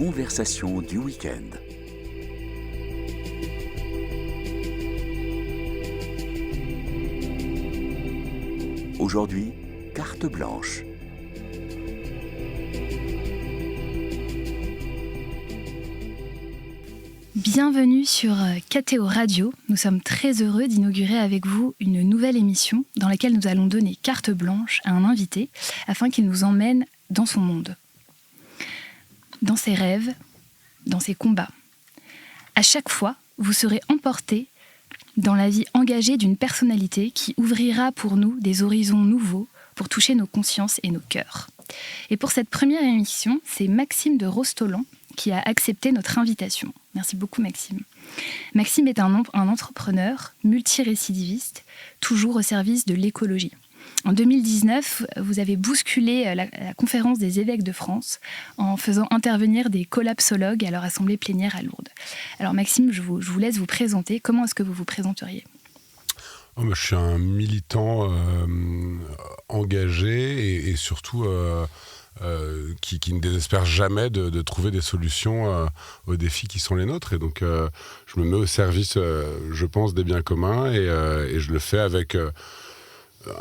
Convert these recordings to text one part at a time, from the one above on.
conversation du week-end. Aujourd'hui, carte blanche. Bienvenue sur KTO Radio. Nous sommes très heureux d'inaugurer avec vous une nouvelle émission dans laquelle nous allons donner carte blanche à un invité afin qu'il nous emmène dans son monde, dans ses rêves, dans ses combats. À chaque fois, vous serez emporté dans la vie engagée d'une personnalité qui ouvrira pour nous des horizons nouveaux pour toucher nos consciences et nos cœurs. Et pour cette première émission, c'est Maxime de Rostolan qui a accepté notre invitation. Merci beaucoup Maxime. Maxime est un entrepreneur multirécidiviste, toujours au service de l'écologie. En 2019, vous avez bousculé la conférence des évêques de France en faisant intervenir des collapsologues à leur assemblée plénière à Lourdes. Alors Maxime, je vous laisse vous présenter. Comment est-ce que vous vous présenteriez ? Je suis un militant engagé et surtout qui ne désespère jamais de trouver des solutions aux défis qui sont les nôtres. Et donc, je me mets au service, je pense, des biens communs et je le fais avec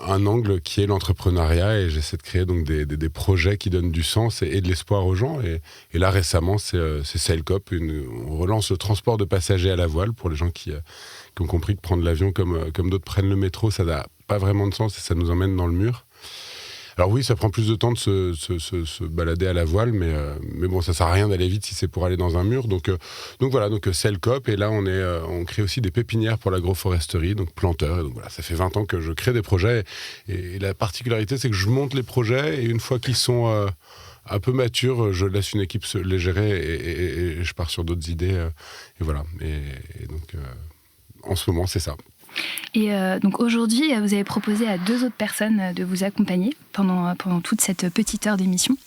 un angle qui est l'entrepreneuriat et j'essaie de créer donc des projets qui donnent du sens et de l'espoir aux gens. Et là, récemment, c'est Sailcoop. On relance le transport de passagers à la voile pour les gens qui ont compris que prendre l'avion comme d'autres prennent le métro, ça n'a pas vraiment de sens et ça nous emmène dans le mur. Alors oui, ça prend plus de temps de se balader à la voile, mais bon, ça sert à rien d'aller vite si c'est pour aller dans un mur. Donc voilà, Sailcoop, et là on crée aussi des pépinières pour l'agroforesterie, donc planteurs. Et donc voilà, ça fait 20 ans que je crée des projets, et la particularité c'est que je monte les projets, et une fois qu'ils sont un peu matures, je laisse une équipe les gérer, et je pars sur d'autres idées, et voilà. Et donc en ce moment, c'est ça. Et donc aujourd'hui, vous avez proposé à 2 autres personnes de vous accompagner pendant toute cette petite heure d'émission.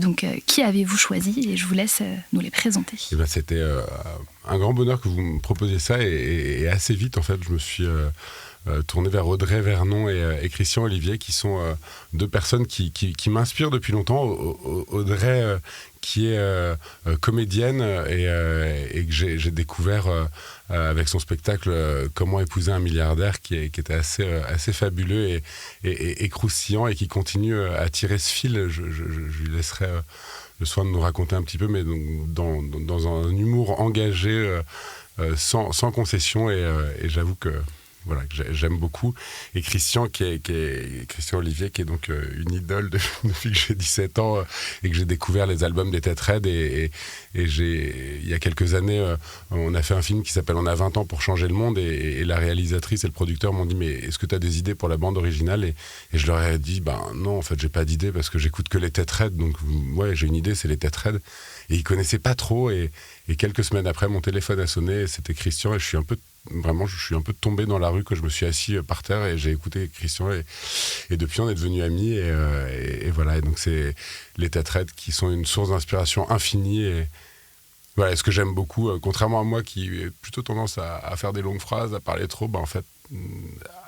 Donc, qui avez-vous choisi ? Et je vous laisse nous les présenter. Et ben, c'était un grand bonheur que vous me proposiez ça. Et assez vite, en fait, je me suis tourné vers Audrey Vernon et Christian Olivier, qui sont 2 personnes qui m'inspirent depuis longtemps. Audrey, qui est comédienne et que j'ai découvert avec son spectacle Comment épouser un milliardaire, qui était assez fabuleux et croustillant, et qui continue à tirer ce fil. Je lui laisserai le soin de nous raconter un petit peu, mais dans un humour engagé, sans concession, et j'avoue que voilà, que j'aime beaucoup. Et Christian Olivier, qui est donc une idole depuis que j'ai 17 ans et que j'ai découvert les albums des Têtes Raides. Et il y a quelques années, on a fait un film qui s'appelle On a 20 ans pour changer le monde. Et la réalisatrice et le producteur m'ont dit « Mais est-ce que tu as des idées pour la bande originale ?» Et je leur ai dit « Non, en fait, j'ai pas d'idée parce que j'écoute que les Têtes Raides. Donc, ouais, j'ai une idée, c'est les Têtes Raides. » Et ils connaissaient pas trop. Et quelques semaines après, mon téléphone a sonné. Et c'était Christian. Et je suis un peu tombé dans la rue, que je me suis assis par terre et j'ai écouté Christian, et depuis on est devenus amis, et voilà. Et donc c'est les Têtes Raides qui sont une source d'inspiration infinie, et voilà, ce que j'aime beaucoup, contrairement à moi qui ai plutôt tendance à faire des longues phrases, à parler trop, en fait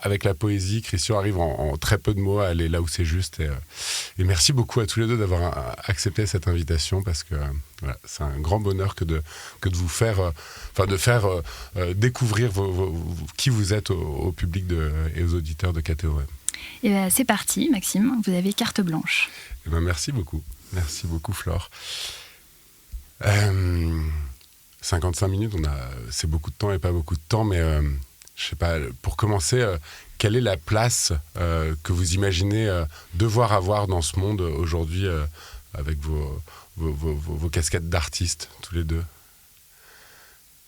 avec la poésie, Christian arrive en très peu de mots à aller là où c'est juste, et merci beaucoup à tous les 2 d'avoir accepté cette invitation, parce que voilà, c'est un grand bonheur que de vous faire découvrir qui vous êtes au public et aux auditeurs de KTO. Et ben, c'est parti Maxime, vous avez carte blanche. Et ben, merci beaucoup Flore. 55 minutes, c'est beaucoup de temps et pas beaucoup de temps, mais je sais pas, pour commencer, quelle est la place que vous imaginez devoir avoir dans ce monde aujourd'hui, avec vos casquettes d'artistes, tous les 2 ?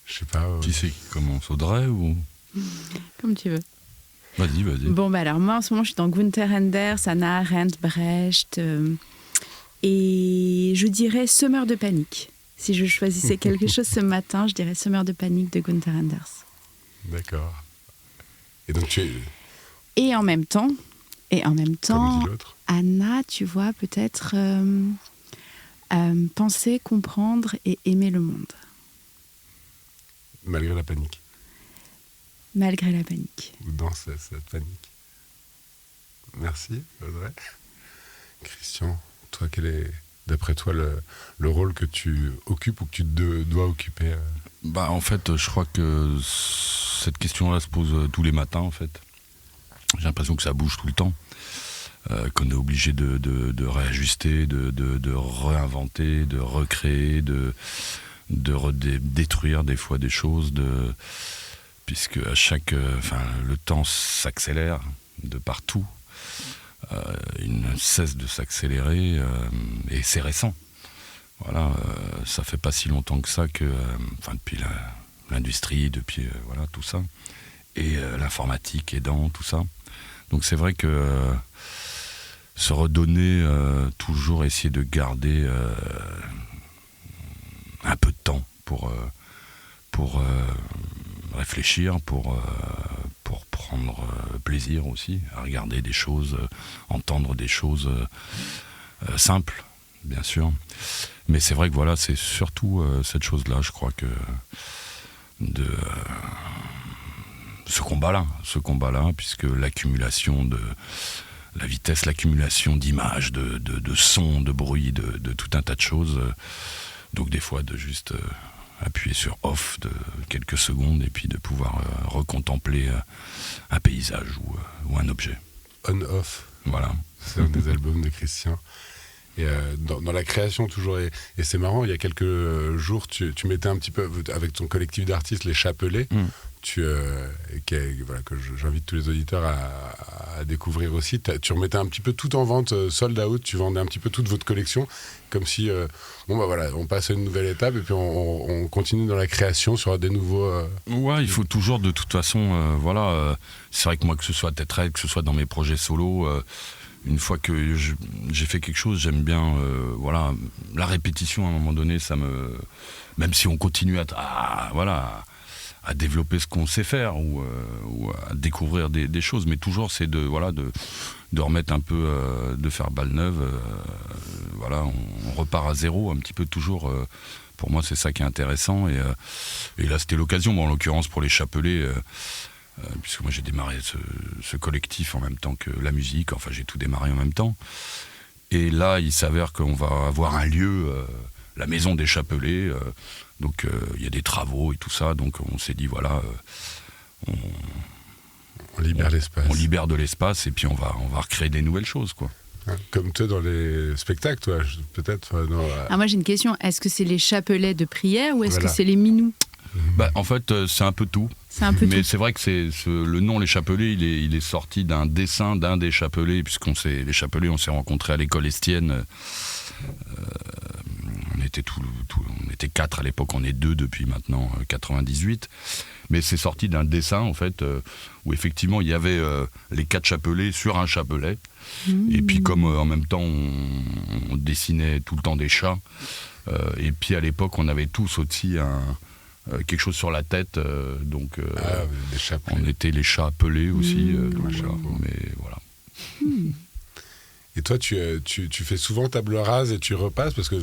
Je sais pas. Qui c'est qui commence, Audrey ou... Comme tu veux. Vas-y. Bon, alors moi, en ce moment, je suis dans Gunther Anders, Hannah Arendt, Brecht, et je dirais Semeur de panique. Si je choisissais quelque chose ce matin, je dirais Semeur de panique de Gunther Anders. D'accord. Et donc tu es... Et en même temps, Comme dit l'autre. Anna, tu vois, peut-être penser, comprendre et aimer le monde. Malgré la panique. Malgré la panique. Ou dans cette panique. Merci, Audrey. Christian, toi, quelle est d'après toi, le rôle que tu occupes ou que tu dois occuper En fait, je crois que cette question-là se pose tous les matins, en fait. J'ai l'impression que ça bouge tout le temps, qu'on est obligé de réajuster, de réinventer, de recréer, de détruire des fois des choses, puisque à le temps s'accélère de partout. Il ne cesse de s'accélérer et c'est récent. Voilà, ça fait pas si longtemps que ça que, depuis l'industrie, depuis tout ça, et l'informatique aidant, tout ça. Donc c'est vrai que se redonner, toujours essayer de garder un peu de temps pour réfléchir, pour prendre plaisir aussi à regarder des choses, entendre des choses simples, bien sûr. Mais c'est vrai que c'est surtout cette chose-là, je crois que ce combat-là, puisque l'accumulation de la vitesse, l'accumulation d'images, de sons, de bruits, de tout un tas de choses. Donc des fois de juste appuyer sur off de quelques secondes et puis de pouvoir recontempler un paysage ou un objet. On-off. Voilà. C'est un des albums de Christian. Et dans la création toujours, et c'est marrant, il y a quelques jours, tu mettais un petit peu, avec ton collectif d'artistes, Les Chapelets, que j'invite tous les auditeurs à découvrir aussi. Tu remettais un petit peu tout en vente, sold out, tu vendais un petit peu toute votre collection, comme si, on passe à une nouvelle étape et puis on continue dans la création sur des nouveaux... Ouais, il faut toujours, de toute façon, c'est vrai que moi, que ce soit Tête Raide, que ce soit dans mes projets solo... une fois que j'ai fait quelque chose, j'aime bien, la répétition à un moment donné, même si on continue à développer ce qu'on sait faire ou à découvrir des choses, mais toujours c'est de remettre un peu, de faire balle neuve, on repart à zéro un petit peu toujours. Pour moi, c'est ça qui est intéressant et là, c'était l'occasion, en l'occurrence pour Les Chapelets. Puisque moi j'ai démarré ce collectif en même temps que la musique, j'ai tout démarré en même temps. Et là, il s'avère qu'on va avoir un lieu, la Maison des Chapelets, donc il y a des travaux et tout ça, donc on s'est dit on libère l'espace. On libère de l'espace et puis on va recréer des nouvelles choses, quoi. Comme toi dans les spectacles, toi, peut-être Alors moi j'ai une question, est-ce que c'est les chapelets de prière ou est-ce que c'est les minous ? En fait, c'est un peu tout. Mais c'est vrai que le nom Les Chapelets, il est sorti d'un dessin d'un des Chapelets, les Chapelets, on s'est rencontrés à l'école Estienne. On était 4 à l'époque, on est 2 depuis maintenant 98. Mais c'est sorti d'un dessin, en fait, où effectivement il y avait les 4 chapelets sur un chapelet. Et puis comme en même temps on dessinait tout le temps des chats, et puis à l'époque on avait tous aussi quelque chose sur la tête, donc on était les chats appelés aussi, mais voilà. Et toi, tu fais souvent table rase et tu repasses parce que...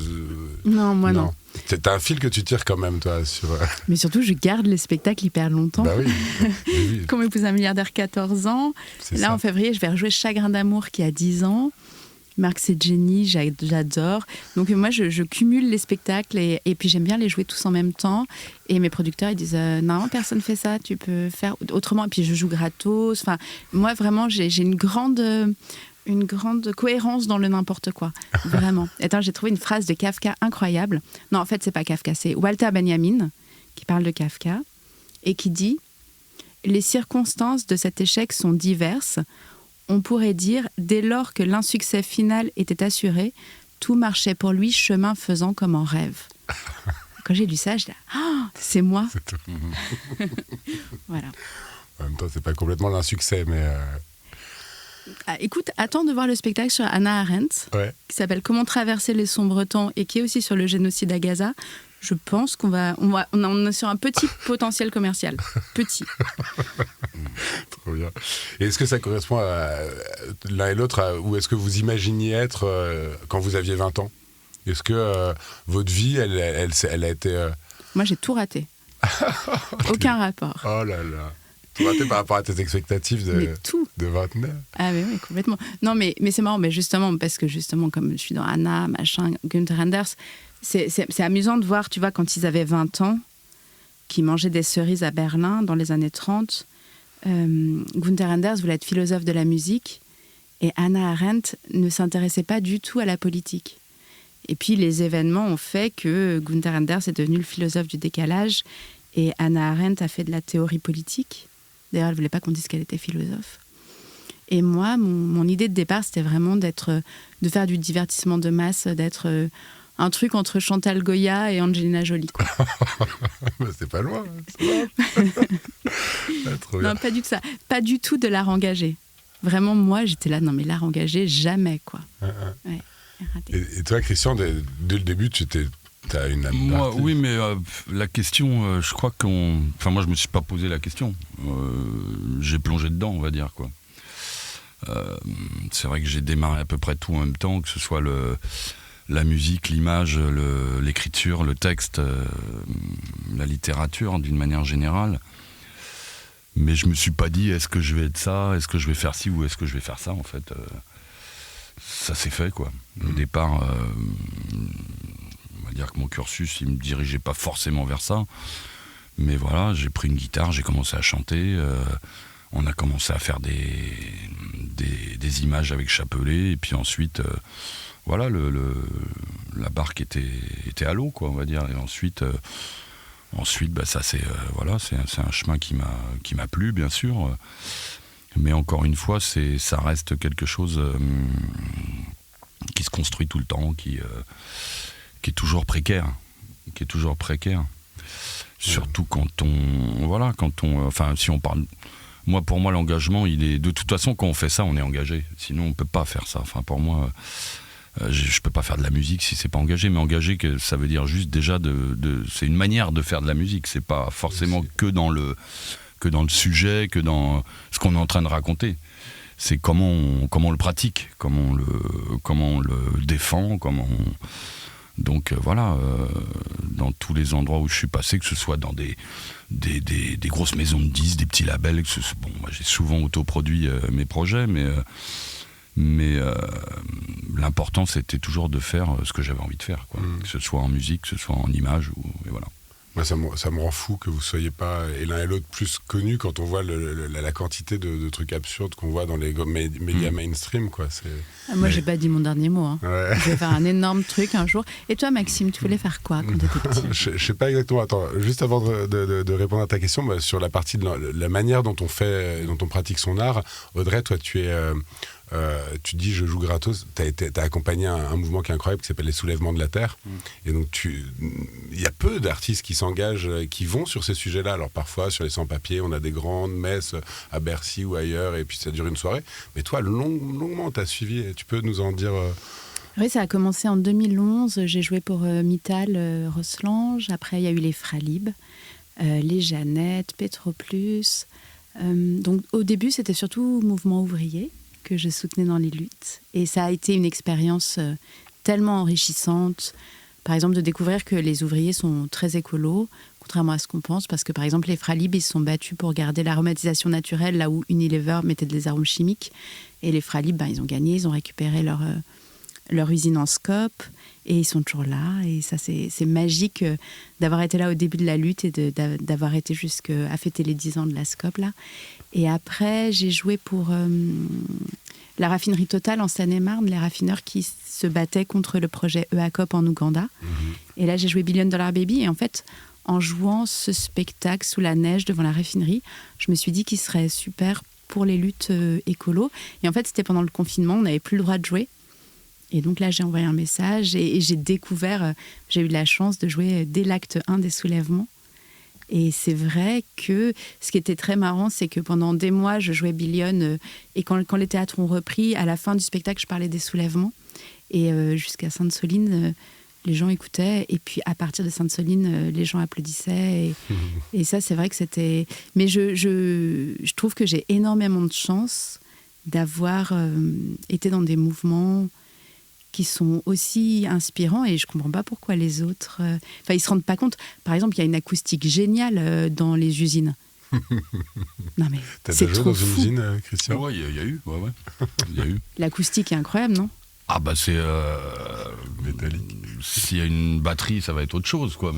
Non, moi non. T'as un fil que tu tires quand même, toi, sur... Mais surtout, je garde les spectacles hyper longtemps. Bah oui. Comme Épouse un milliardaire, 14 ans. Là, ça. En février, je vais rejouer Chagrin d'amour qui a 10 ans. Marc c'est Jenny, j'adore. Donc moi, je cumule les spectacles et puis j'aime bien les jouer tous en même temps. Et mes producteurs, ils disent non, personne ne fait ça, tu peux faire autrement. Et puis je joue gratos. Enfin, moi, vraiment, j'ai une grande cohérence dans le n'importe quoi. Vraiment. Attends, j'ai trouvé une phrase de Kafka incroyable. Non, en fait, c'est pas Kafka, c'est Walter Benjamin qui parle de Kafka et qui dit « Les circonstances de cet échec sont diverses. On pourrait dire, dès lors que l'insuccès final était assuré, tout marchait pour lui chemin faisant comme en rêve. » Quand j'ai lu ça, je dis c'est moi. C'est tout. Voilà. En même temps, c'est pas complètement l'insuccès, mais... écoute, attends de voir le spectacle sur Hannah Arendt, qui s'appelle « Comment traverser les sombres temps » et qui est aussi sur le génocide à Gaza. Je pense qu'on on est sur un petit potentiel commercial. Petit. Trop bien. Et est-ce que ça correspond à l'un et l'autre, où est-ce que vous imaginiez être quand vous aviez 20 ans ? Est-ce que votre vie, elle a été... Moi, j'ai tout raté. Aucun rapport. Oh là là. Tout raté par rapport à tes expectatives de vingtenaire. Ah oui, complètement. Non, mais c'est marrant, mais justement, parce que justement, comme je suis dans Anna, machin, Günther Anders, c'est amusant de voir, tu vois, quand ils avaient 20 ans, qu'ils mangeaient des cerises à Berlin dans les années 30, Günther Anders voulait être philosophe de la musique et Hannah Arendt ne s'intéressait pas du tout à la politique. Et puis les événements ont fait que Günther Anders est devenu le philosophe du décalage et Hannah Arendt a fait de la théorie politique. D'ailleurs, elle ne voulait pas qu'on dise qu'elle était philosophe. Et moi, mon idée de départ, c'était vraiment de faire du divertissement de masse, d'être un truc entre Chantal Goya et Angelina Jolie, quoi. C'est pas loin. Non, pas du tout ça. Pas du tout de l'art engagé. Vraiment, moi, j'étais là, non mais l'art engagé, jamais, quoi. Ouais, et toi, Christian, dès le début, t'as une âme d'artiste. Oui, mais la question, je crois Enfin, moi, je me suis pas posé la question. J'ai plongé dedans, on va dire, quoi. C'est vrai que j'ai démarré à peu près tout en même temps, que ce soit la musique, l'image, l'écriture, le texte, la littérature d'une manière générale. Mais je me suis pas dit est-ce que je vais être ça, est-ce que je vais faire ci ou est-ce que je vais faire ça, en fait. Ça s'est fait, quoi. Au départ, on va dire que mon cursus, il me dirigeait pas forcément vers ça. Mais voilà, j'ai pris une guitare, j'ai commencé à chanter. On a commencé à faire des images avec chapelet. Et puis ensuite, voilà, la barque était à l'eau, quoi, on va dire. Et ensuite, bah, ça c'est un chemin qui m'a plu, bien sûr. Mais encore une fois, ça reste quelque chose qui se construit tout le temps, qui est toujours précaire, Surtout enfin, si on parle. Pour moi, l'engagement, il est de toute façon quand on fait ça, on est engagé. Sinon, on peut pas faire ça. Enfin, pour moi. Je peux pas faire de la musique si c'est pas engagé, mais engagé, ça veut dire juste déjà c'est une manière de faire de la musique. C'est pas forcément que dans le sujet, que dans ce qu'on est en train de raconter. C'est comment on le pratique, comment on le défend, Donc voilà, dans tous les endroits où je suis passé, que ce soit dans des grosses maisons de disques, des petits labels, moi j'ai souvent autoproduit mes projets, mais l'important c'était toujours de faire ce que j'avais envie de faire, quoi. Que ce soit en musique, que ce soit en image, et voilà. Moi, ça me rend fou que vous ne soyez pas, et l'un et l'autre, plus connus quand on voit la quantité de trucs absurdes qu'on voit dans les médias mainstream, quoi. Moi, j'ai pas dit mon dernier mot. Hein. Ouais. Je vais faire un énorme truc un jour. Et toi, Maxime, tu voulais faire quoi quand tu étais petit? Je sais pas exactement. Attends, juste avant de répondre à ta question, sur la partie de la manière dont on pratique son art, Audrey, toi, tu dis je joue gratos, t'as accompagné un mouvement qui est incroyable qui s'appelle les Soulèvements de la Terre. Et donc il y a peu d'artistes qui s'engagent, qui vont sur ces sujets-là. Alors parfois sur les sans-papiers, on a des grandes messes à Bercy ou ailleurs et puis ça dure une soirée. Mais toi, longuement, t'as suivi. Tu peux nous en dire Oui, ça a commencé en 2011. J'ai joué pour Mittal, Roslange. Après, il y a eu les Fralib, les Jeannettes, Petroplus. Donc au début, c'était surtout mouvement ouvrier que je soutenais dans les luttes. Et ça a été une expérience tellement enrichissante. Par exemple, de découvrir que les ouvriers sont très écolos, contrairement à ce qu'on pense, parce que par exemple, les Fralib, ils se sont battus pour garder l'aromatisation naturelle, là où Unilever mettait des arômes chimiques. Et les Fralib, ils ont gagné, ils ont récupéré leur usine en scope, et ils sont toujours là. Et ça, c'est magique d'avoir été là au début de la lutte et d'avoir été jusqu'à fêter les 10 ans de la scope, là. Et après, j'ai joué pour la raffinerie Total en Seine-et-Marne, les raffineurs qui se battaient contre le projet EACOP en Ouganda. Et là, j'ai joué $1 Billion Baby. Et en fait, en jouant ce spectacle sous la neige devant la raffinerie, je me suis dit qu'il serait super pour les luttes écolo. Et en fait, c'était pendant le confinement, on n'avait plus le droit de jouer. Et donc là, j'ai envoyé un message et j'ai découvert, j'ai eu la chance de jouer dès l'acte 1 des soulèvements. Et c'est vrai que ce qui était très marrant, c'est que pendant des mois, je jouais Billion. Et quand les théâtres ont repris, à la fin du spectacle, je parlais des soulèvements. Et jusqu'à Sainte-Soline, les gens écoutaient. Et puis à partir de Sainte-Soline, les gens applaudissaient. Et ça, c'est vrai que c'était... Mais je trouve que j'ai énormément de chance d'avoir été dans des mouvements qui sont aussi inspirants, et je ne comprends pas pourquoi les autres... ils ne se rendent pas compte. Par exemple, il y a une acoustique géniale dans les usines. Non mais T'as c'est déjà joué trop dans une fou. usine, Christian? Ouais, il y a eu, ouais. Il y a eu. L'acoustique est incroyable, non? Ah bah c'est... Métallique. S'il y a une batterie, ça va être autre chose, quoi.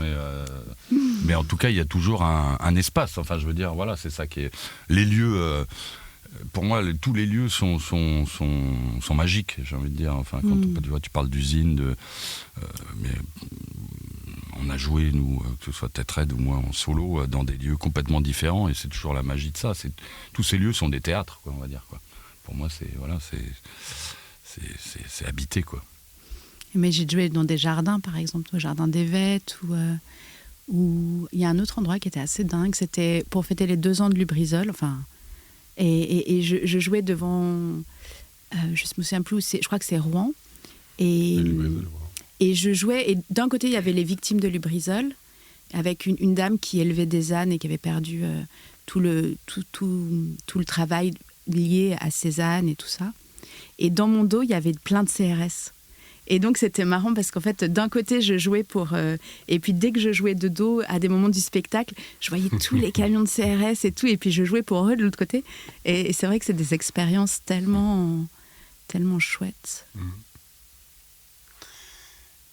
Mais en tout cas, il y a toujours un espace. Enfin, je veux dire, voilà, c'est ça qui est... Les lieux... pour moi, tous les lieux sont magiques, j'ai envie de dire. Enfin, quand tu parles d'usine, mais on a joué, nous, que ce soit Tetraed ou moi en solo, dans des lieux complètement différents, et c'est toujours la magie de ça. Tous ces lieux sont des théâtres, quoi, on va dire, quoi. Pour moi, c'est habité, quoi. Mais j'ai joué dans des jardins, par exemple, au jardin des Vêtes, où il y a un autre endroit qui était assez dingue. C'était pour fêter les 2 ans de Lubrizol. Enfin, et je jouais devant... je me souviens plus où c'est. Je crois que c'est Rouen. Et je jouais. Et d'un côté, il y avait les victimes de Lubrizol, avec une dame qui élevait des ânes et qui avait perdu tout le travail lié à ces ânes et tout ça. Et dans mon dos, il y avait plein de CRS. Et donc, c'était marrant parce qu'en fait, d'un côté, je jouais pour... et puis, dès que je jouais de dos, à des moments du spectacle, je voyais tous les camions de CRS et tout. Et puis, je jouais pour eux de l'autre côté. Et c'est vrai que c'est des expériences tellement chouettes.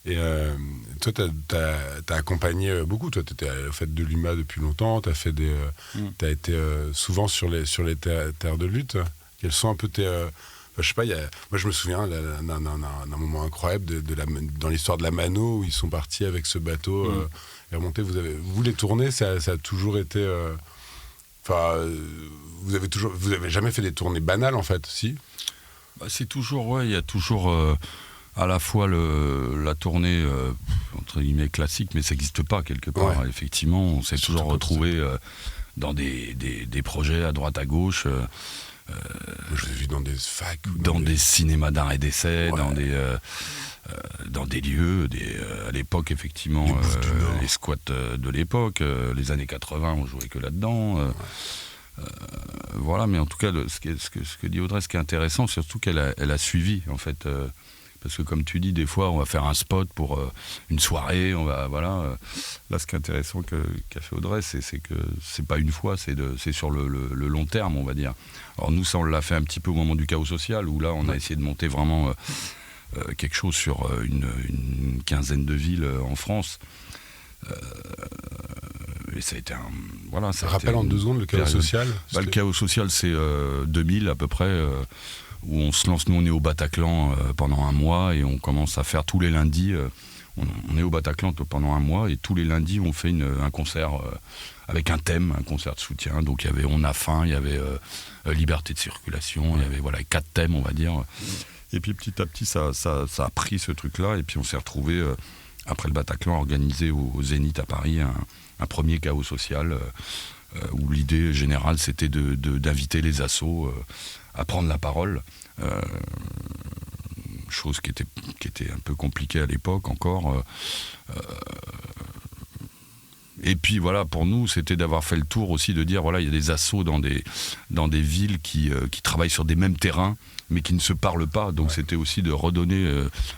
Et toi, t'as accompagné beaucoup. Toi, t'étais au fait de l'UMA depuis longtemps. T'as été souvent sur les terres de lutte. Quels sont un peu tes... je sais pas, moi je me souviens d'un moment incroyable dans l'histoire de la Mano où ils sont partis avec ce bateau et remontés. Vous les tournées, ça a toujours été... vous avez jamais fait des tournées banales en fait, si? C'est toujours, il y a toujours à la fois la tournée entre guillemets classique, mais ça n'existe pas quelque part. Ouais. Effectivement, on s'est toujours retrouvé dans des projets à droite à gauche. Je l'ai vu dans des facs. Dans des cinémas d'art et d'essai, Ouais. dans des lieux, à l'époque, effectivement, les squats de l'époque, les années 80, on jouait que là-dedans. Voilà, mais en tout cas, ce que dit Audrey, ce qui est intéressant, c'est surtout qu'elle a suivi, en fait. Parce que comme tu dis, des fois, on va faire un spot pour une soirée, voilà. Là, ce qui est intéressant qu'a fait Audrey, c'est que c'est pas une fois, c'est sur le long terme, on va dire. Alors nous, ça, on l'a fait un petit peu au moment du chaos social, où là, on a essayé de monter vraiment quelque chose sur une quinzaine de villes en France. Et ça a été voilà. Ça rappelle en 2 secondes le chaos social. Le chaos social, c'est 2000 à peu près. Où on se lance, nous on est au Bataclan pendant 1 mois et on commence à faire tous les lundis, on est au Bataclan pendant 1 mois et tous les lundis on fait un concert avec un thème, un concert de soutien. Donc il y avait On a faim, il y avait liberté de circulation, il y avait 4 thèmes on va dire. Et puis petit à petit ça a pris ce truc-là et puis on s'est retrouvé après le Bataclan organisé au Zénith à Paris un premier chaos social où l'idée générale c'était d'inviter les assos à prendre la parole, chose qui était un peu compliquée à l'époque encore. Et puis voilà, pour nous, c'était d'avoir fait le tour aussi, de dire voilà, il y a des assos dans des villes qui travaillent sur des mêmes terrains, mais qui ne se parlent pas. Donc c'était aussi de redonner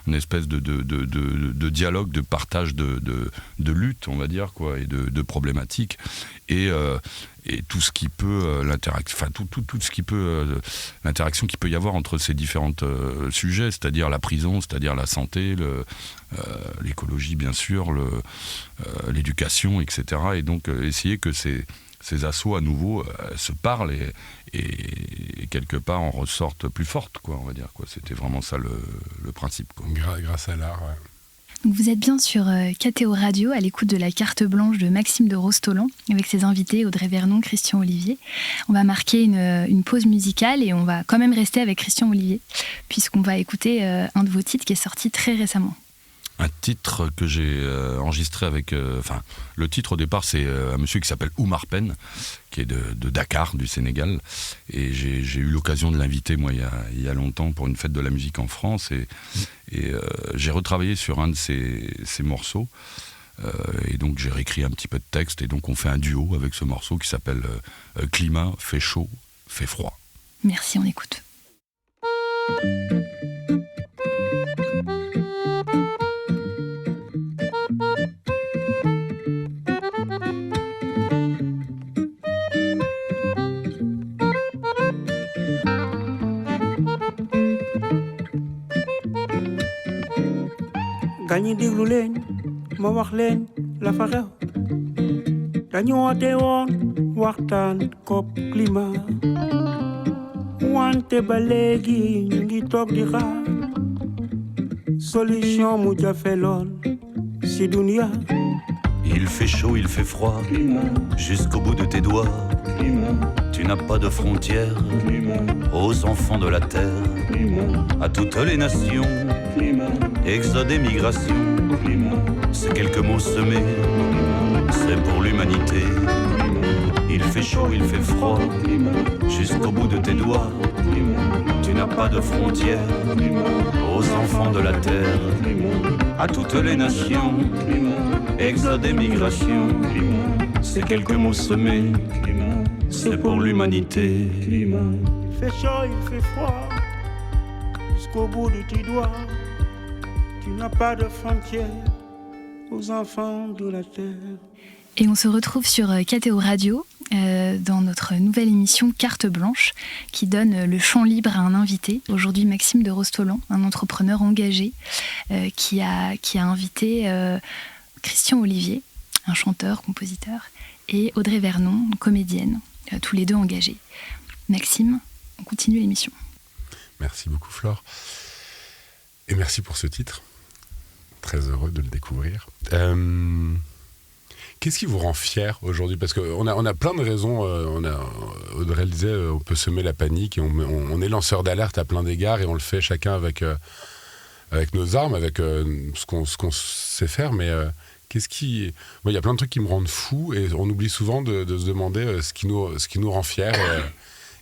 une espèce de dialogue, de partage de lutte, on va dire, quoi, et de problématiques. Et tout ce qui peut tout ce qui peut l'interaction qu'il peut y avoir entre ces différents sujets, c'est-à-dire la prison, c'est-à-dire la santé, l'écologie bien sûr, l'éducation, etc. Et donc essayer que ces assos à nouveau se parlent et quelque part en ressortent plus fortes, quoi, on va dire, quoi. C'était vraiment ça le principe, quoi. Grâce à l'art, ouais. Donc vous êtes bien sur KTO Radio, à l'écoute de la carte blanche de Maxime de Rostolan, avec ses invités Audrey Vernon, Christian Olivier. On va marquer une pause musicale et on va quand même rester avec Christian Olivier, puisqu'on va écouter un de vos titres qui est sorti très récemment. Un titre que j'ai enregistré avec... le titre au départ, c'est un monsieur qui s'appelle Oumar Pen, qui est de Dakar, du Sénégal. Et j'ai eu l'occasion de l'inviter, moi, il y a longtemps, pour une fête de la musique en France. Et j'ai retravaillé sur un de ses morceaux. Et donc, j'ai réécrit un petit peu de texte. Et donc, on fait un duo avec ce morceau qui s'appelle Climat, fait chaud, fait froid. Merci, on écoute. kañi déglu leen ma wax leen la fa xew dañu woote woon waxtaan COP climat wante ba léegi ñu ngi toog di xaar solution mu jafe lool si dunia. Il fait chaud, il fait froid, jusqu'au bout de tes doigts. Tu n'as pas de frontières, aux enfants de la terre, à toutes les nations, exode et migration. Ces quelques mots semés, c'est pour l'humanité. Il fait chaud, il fait froid, jusqu'au bout de tes doigts. Tu n'as pas de frontières, aux enfants de la terre, à toutes les nations, exode et migration. Ces quelques mots semés, c'est pour l'humanité. Il fait chaud, il fait froid, jusqu'au bout de tes doigts. Tu n'as pas de frontières, aux enfants de la terre. Et on se retrouve sur KTO Radio dans notre nouvelle émission Carte Blanche qui donne le champ libre à un invité. Aujourd'hui, Maxime de Rostolan, un entrepreneur engagé qui a invité Christian Olivier, un chanteur, compositeur, et Audrey Vernon, une comédienne, tous les deux engagés. Maxime, on continue l'émission. Merci beaucoup Flore. Et merci pour ce titre. Très heureux de le découvrir. Qu'est-ce qui vous rend fier aujourd'hui ? Parce qu'on a plein de raisons. Audrey le disait, on peut semer la panique et on est lanceur d'alerte à plein d'égards et on le fait chacun avec nos armes, avec ce qu'on sait faire. Mais qu'est-ce qui... Moi, il y a plein de trucs qui me rendent fou et on oublie souvent de se demander ce qui nous rend fiers.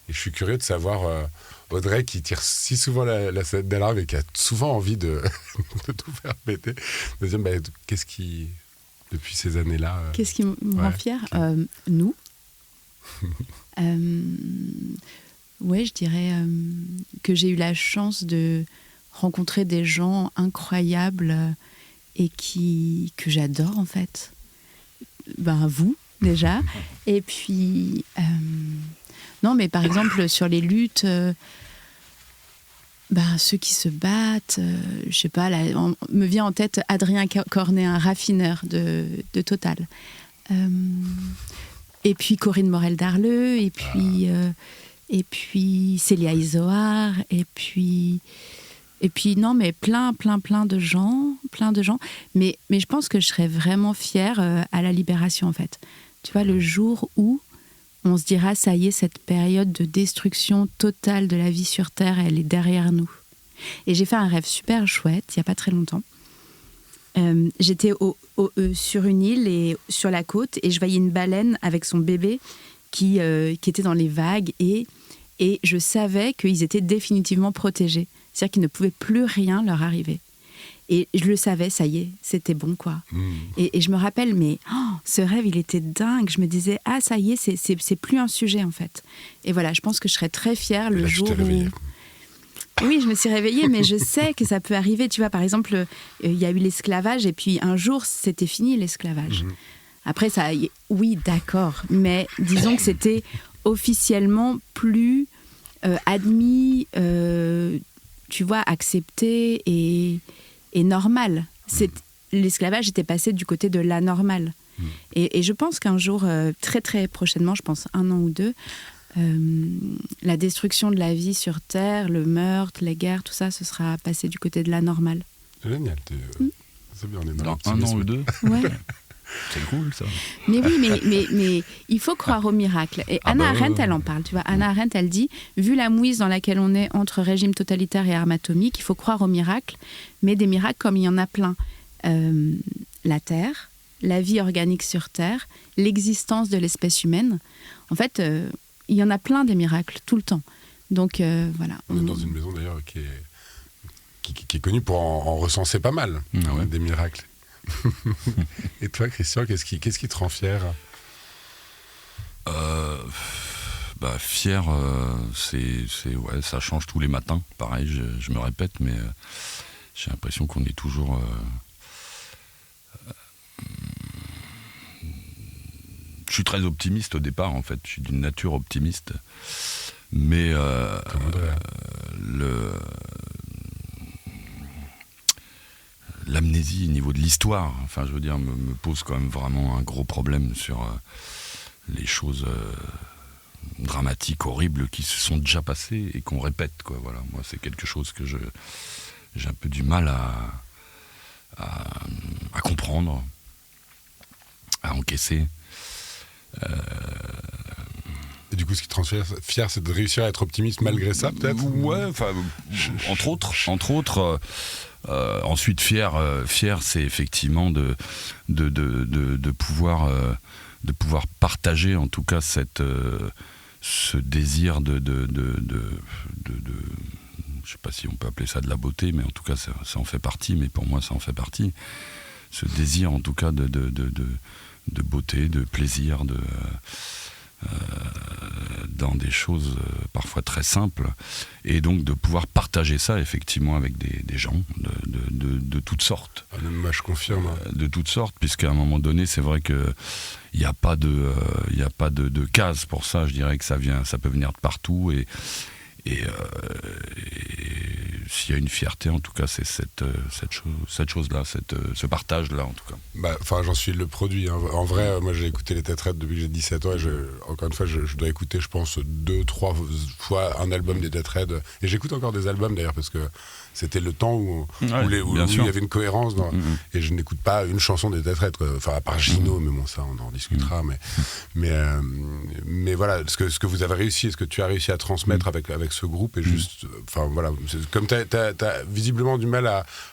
Et je suis curieux de savoir Audrey qui tire si souvent la sonnette d'alarme et qui a souvent envie de tout faire péter. De dire, qu'est-ce qui... Depuis ces années-là... Qu'est-ce qui me rend fière ? Nous. Ouais, je dirais que j'ai eu la chance de rencontrer des gens incroyables et que j'adore, en fait. Vous, déjà. Et puis... non, mais par exemple, sur les luttes... ceux qui se battent, je sais pas, me vient en tête Adrien Cornet, un raffineur de Total. Et puis Corinne Morel-Darleux, et puis Célia Isoard, et puis non, mais plein de gens. Mais je pense que je serais vraiment fière à la libération, en fait. Tu vois, le jour où on se dira, ça y est, cette période de destruction totale de la vie sur Terre, elle est derrière nous. Et j'ai fait un rêve super chouette, il n'y a pas très longtemps. J'étais sur une île et sur la côte, et je voyais une baleine avec son bébé qui était dans les vagues, et je savais qu'ils étaient définitivement protégés. C'est-à-dire qu'il ne pouvait plus rien leur arriver. Et je le savais, ça y est, c'était bon, quoi. Et je me rappelle, mais ce rêve, il était dingue. Je me disais, ça y est, c'est plus un sujet, en fait. Et voilà, je pense que je serais très fière le jour où... Oui, je me suis réveillée, mais je sais que ça peut arriver. Tu vois, par exemple, il y a eu l'esclavage, et puis un jour, c'était fini, l'esclavage. Après, oui, d'accord, mais disons que c'était officiellement plus admis, tu vois, accepté et normal. L'esclavage était passé du côté de l'anormal. Et je pense qu'un jour, très très prochainement, je pense 1 an ou 2, la destruction de la vie sur Terre, le meurtre, les guerres, tout ça, ce sera passé du côté de l'anormal. C'est génial. C'est bien, on est dans 1 an ou 2. Ouais. C'est cool, ça. Mais oui, mais il faut croire au miracle. Et Hannah Arendt, elle en parle. Tu vois, Hannah Arendt, elle dit, vu la mouise dans laquelle on est entre régime totalitaire et armes atomiques, il faut croire au miracle, mais des miracles comme il y en a plein. La Terre, la vie organique sur Terre, l'existence de l'espèce humaine. En fait, il y en a plein des miracles, tout le temps. Donc, voilà. On est dans une maison, d'ailleurs, qui est connue pour en recenser pas mal, des miracles. Et toi, Christian, qu'est-ce qui te rend fier ? Fier, ouais, ça change tous les matins. Pareil, je me répète, mais j'ai l'impression qu'on est toujours... Je suis très optimiste au départ, en fait. Je suis d'une nature optimiste. Mais l'amnésie au niveau de l'histoire, enfin je veux dire, me pose quand même vraiment un gros problème sur les choses dramatiques, horribles qui se sont déjà passées et qu'on répète, quoi. Voilà, moi c'est quelque chose que j'ai un peu du mal à comprendre, à encaisser. Et du coup, ce qui te rend fier, c'est de réussir à être optimiste malgré ça, peut-être ? Ouais, enfin, entre autres. Ensuite, fier, c'est effectivement de pouvoir partager, en tout cas, ce désir de je sais pas si on peut appeler ça de la beauté, mais en tout cas, ça en fait partie. Mais pour moi, ça en fait partie. Ce désir, en tout cas, de beauté, de plaisir, dans des choses parfois très simples, et donc de pouvoir partager ça effectivement avec des gens de toutes sortes. Moi je confirme. De toutes sortes, puisqu'à un moment donné c'est vrai que il n'y a pas de case pour ça. Je dirais que ça peut venir de partout, et s'il y a une fierté, en tout cas, c'est cette chose-là, ce partage-là, en tout cas. Enfin, j'en suis le produit. Hein. En vrai, moi, j'ai écouté les Têtes Raides depuis que j'ai 17 ans, et encore une fois, je dois écouter, je pense, 2-3 fois un album des Têtes Raides. Et j'écoute encore des albums, d'ailleurs, parce que c'était le temps où il y avait une cohérence. Et je n'écoute pas une chanson des Têtes Raides, quoi. Enfin, à part Gino, mais bon, ça, on en discutera. Mais voilà, ce que vous avez réussi, ce que tu as réussi à transmettre avec ce groupe, et juste, enfin, voilà, comme t'as visiblement du mal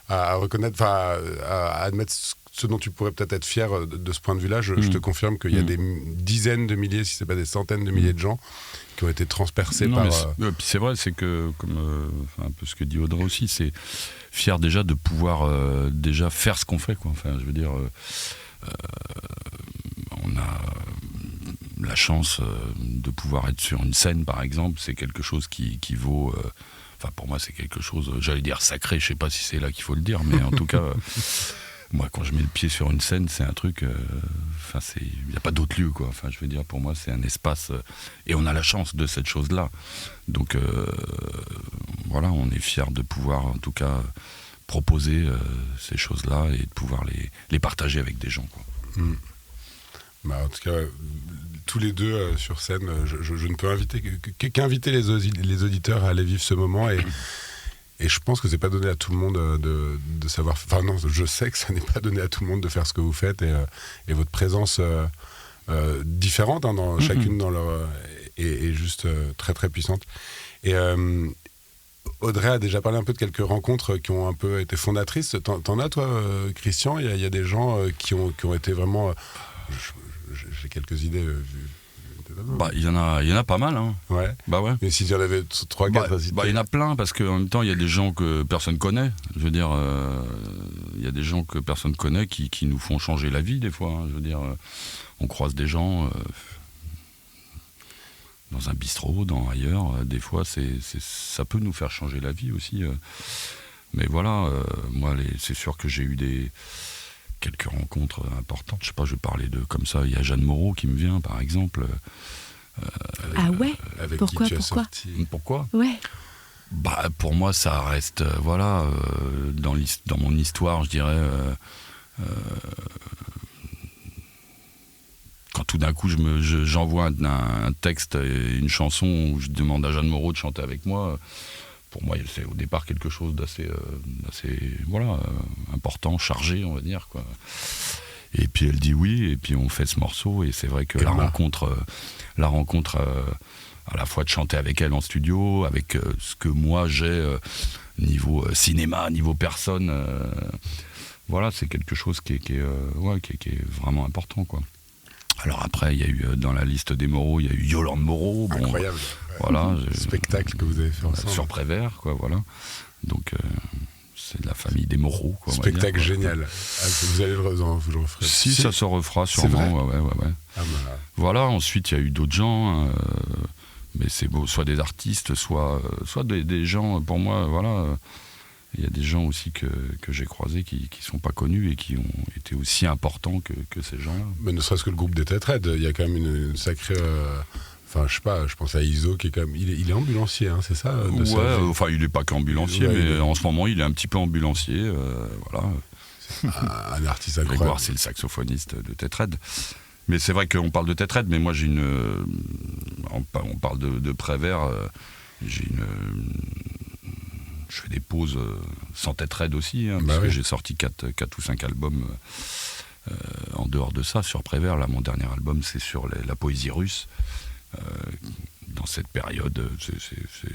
à reconnaître, à admettre ce dont tu pourrais peut-être être fier de ce point de vue-là. Je te confirme qu'il y a des dizaines de milliers, si c'est pas des centaines de milliers de gens qui ont été transpercés par... Puis c'est vrai, c'est que, comme un peu ce que dit Audrey aussi, c'est fier déjà de pouvoir déjà faire ce qu'on fait, quoi. Enfin, je veux dire, on a la chance de pouvoir être sur une scène, par exemple. C'est quelque chose qui vaut... Enfin, pour moi, c'est quelque chose, j'allais dire sacré, je sais pas si c'est là qu'il faut le dire, mais en tout cas, moi, quand je mets le pied sur une scène, c'est un truc, enfin, il n'y a pas d'autre lieu, quoi. Enfin, je veux dire, pour moi, c'est un espace, et on a la chance de cette chose-là. Donc, voilà, on est fiers de pouvoir, en tout cas, proposer ces choses-là et de pouvoir les partager avec des gens, quoi. En tout cas, tous les deux sur scène, je ne peux qu'inviter les auditeurs à aller vivre ce moment, et je pense que c'est pas donné à tout le monde de savoir. Enfin non, je sais que ça n'est pas donné à tout le monde de faire ce que vous faites, et votre présence différente, hein, dans chacune dans leur est juste très très puissante. Et Audrey a déjà parlé un peu de quelques rencontres qui ont un peu été fondatrices. T'en as, toi, Christian? Il y a des gens qui ont été vraiment... J'ai quelques idées. Il y en a pas mal, hein. Ouais. Bah ouais. Mais s'il y en avait 3-4 à citer. Il y en a plein, parce qu'en même temps, il y a des gens que personne connaît. Je veux dire, il y a des gens que personne connaît qui nous font changer la vie, des fois. Hein. Je veux dire, on croise des gens dans un bistrot, ailleurs. Des fois, ça peut nous faire changer la vie aussi. Mais voilà, moi, c'est sûr que j'ai eu quelques rencontres importantes. Je sais pas, je vais parler comme ça. Il y a Jeanne Moreau qui me vient, par exemple. Ah ouais. Avec Pourquoi qui tu as sorti. Pourquoi ? Ouais. Pour moi, ça reste, dans mon histoire, je dirais, quand tout d'un coup j'envoie un texte et une chanson où je demande à Jeanne Moreau de chanter avec moi, pour moi, c'est au départ quelque chose d'assez important, chargé, on va dire, quoi. Et puis elle dit oui, et puis on fait ce morceau, et c'est vrai que la rencontre à la fois de chanter avec elle en studio, avec ce que moi j'ai niveau cinéma, niveau personne, voilà, c'est quelque chose qui est vraiment important, quoi. Alors après, il y a eu dans la liste des Moreau, il y a eu Yolande Moreau. Incroyable. Voilà, spectacle que vous avez fait ensemble. Sur Prévert, quoi, voilà. Donc c'est de la famille des Moreau, quoi. Spectacle génial. Vous allez le refaire. Si, ça se refera sûrement. Ouais. Voilà. Ensuite, il y a eu d'autres gens, mais c'est beau, soit des artistes, soit des gens. Pour moi, voilà. Il y a des gens aussi que j'ai croisés qui sont pas connus et qui ont été aussi importants que ces gens-là. Mais ne serait-ce que le groupe des Têtes Raides, il y a quand même une sacrée... Enfin, je sais pas, je pense à Iso qui est quand même... Il est ambulancier, hein, c'est ça enfin, il est pas qu'ambulancier, mais en ce moment, il est un petit peu ambulancier, voilà. un artiste incroyable. Grégoire, c'est le saxophoniste de Tetrad. Mais c'est vrai qu'on parle de Tetrad, mais moi j'ai on parle de Prévert, je fais des pauses sans Tetrad aussi, parce que j'ai sorti 4 ou 5 albums en dehors de ça, sur Prévert. Là, mon dernier album, c'est sur la poésie russe. Dans cette période,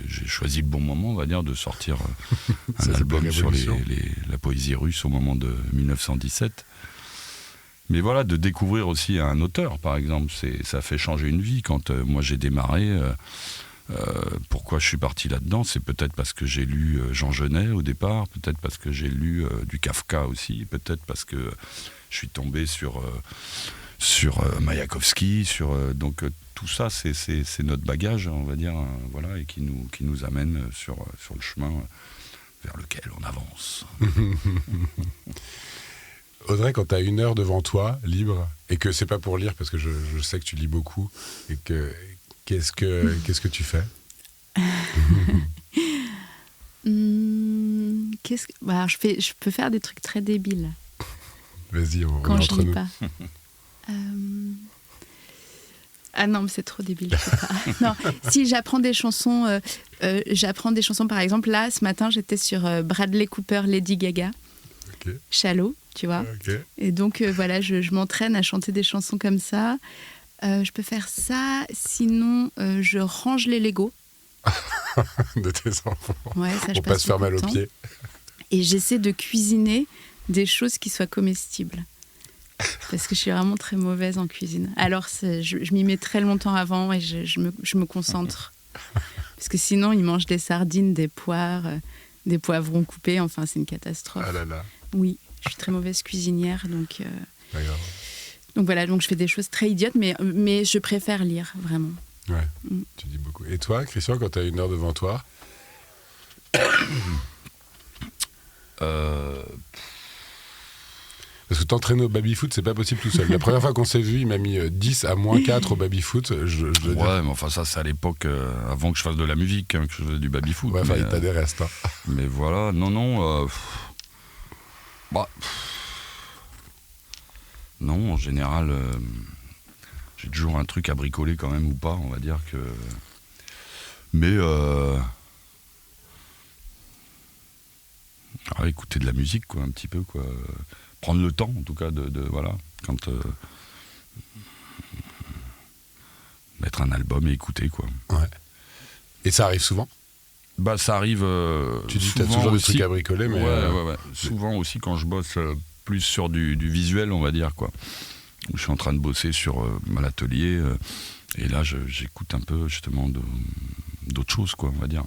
j'ai choisi le bon moment, on va dire, de sortir un album sur la poésie russe au moment de 1917. Mais voilà, de découvrir aussi un auteur, par exemple, ça fait changer une vie. Quand moi j'ai démarré, pourquoi je suis parti là-dedans, c'est peut-être parce que j'ai lu Jean Genet au départ, peut-être parce que j'ai lu du Kafka aussi, peut-être parce que je suis tombé sur Mayakovsky, donc tout ça, c'est notre bagage, on va dire, voilà, et qui nous amène sur le chemin vers lequel on avance. Audrey, quand tu as 1 heure devant toi, libre, et que c'est pas pour lire, parce que je sais que tu lis beaucoup, et qu'est-ce que tu fais? Je peux faire des trucs très débiles. Vas-y, on quand est je entre lis nous. Pas. Ah non, mais c'est trop débile, je sais pas. Non, si j'apprends des chansons, par exemple, là, ce matin, j'étais sur Bradley Cooper, Lady Gaga, Shallow, tu vois. Okay. Et donc, voilà, je m'entraîne à chanter des chansons comme ça. Je peux faire ça, sinon, je range les Legos. De tes enfants. Ouais, ça, pour pas se faire mal aux pieds. Et j'essaie de cuisiner des choses qui soient comestibles. Parce que je suis vraiment très mauvaise en cuisine. Alors, je m'y mets très longtemps avant et je me concentre. Parce que sinon, ils mangent des sardines, des poires, des poivrons coupés. Enfin, c'est une catastrophe. Ah là là. Oui, je suis très mauvaise cuisinière. Donc voilà, donc je fais des choses très idiotes, mais je préfère lire, vraiment. Ouais, tu dis beaucoup. Et toi, Christian, quand tu as 1 heure devant toi Parce que t'entraîner au baby-foot, c'est pas possible tout seul. La première fois qu'on s'est vu, il m'a mis 10 à -4 au baby-foot. Ouais, mais enfin, ça, c'est à l'époque, avant que je fasse de la musique, que je faisais du baby-foot. Ouais, enfin, il t'a des restes. Hein. Mais voilà, non. Non, en général, j'ai toujours un truc à bricoler quand même ou pas, on va dire que. Mais. Écouter de la musique, quoi, un petit peu, quoi. Prendre le temps, en tout cas, voilà, quand mettre un album et écouter, quoi. Ouais. Et ça arrive souvent? Bah, ça arrive. Tu dis que t'as toujours des trucs à bricoler, mais. Ouais. Souvent aussi quand je bosse plus sur du visuel, on va dire, quoi. Où je suis en train de bosser sur l'atelier, et là, j'écoute un peu, justement, d'autres choses, quoi, on va dire.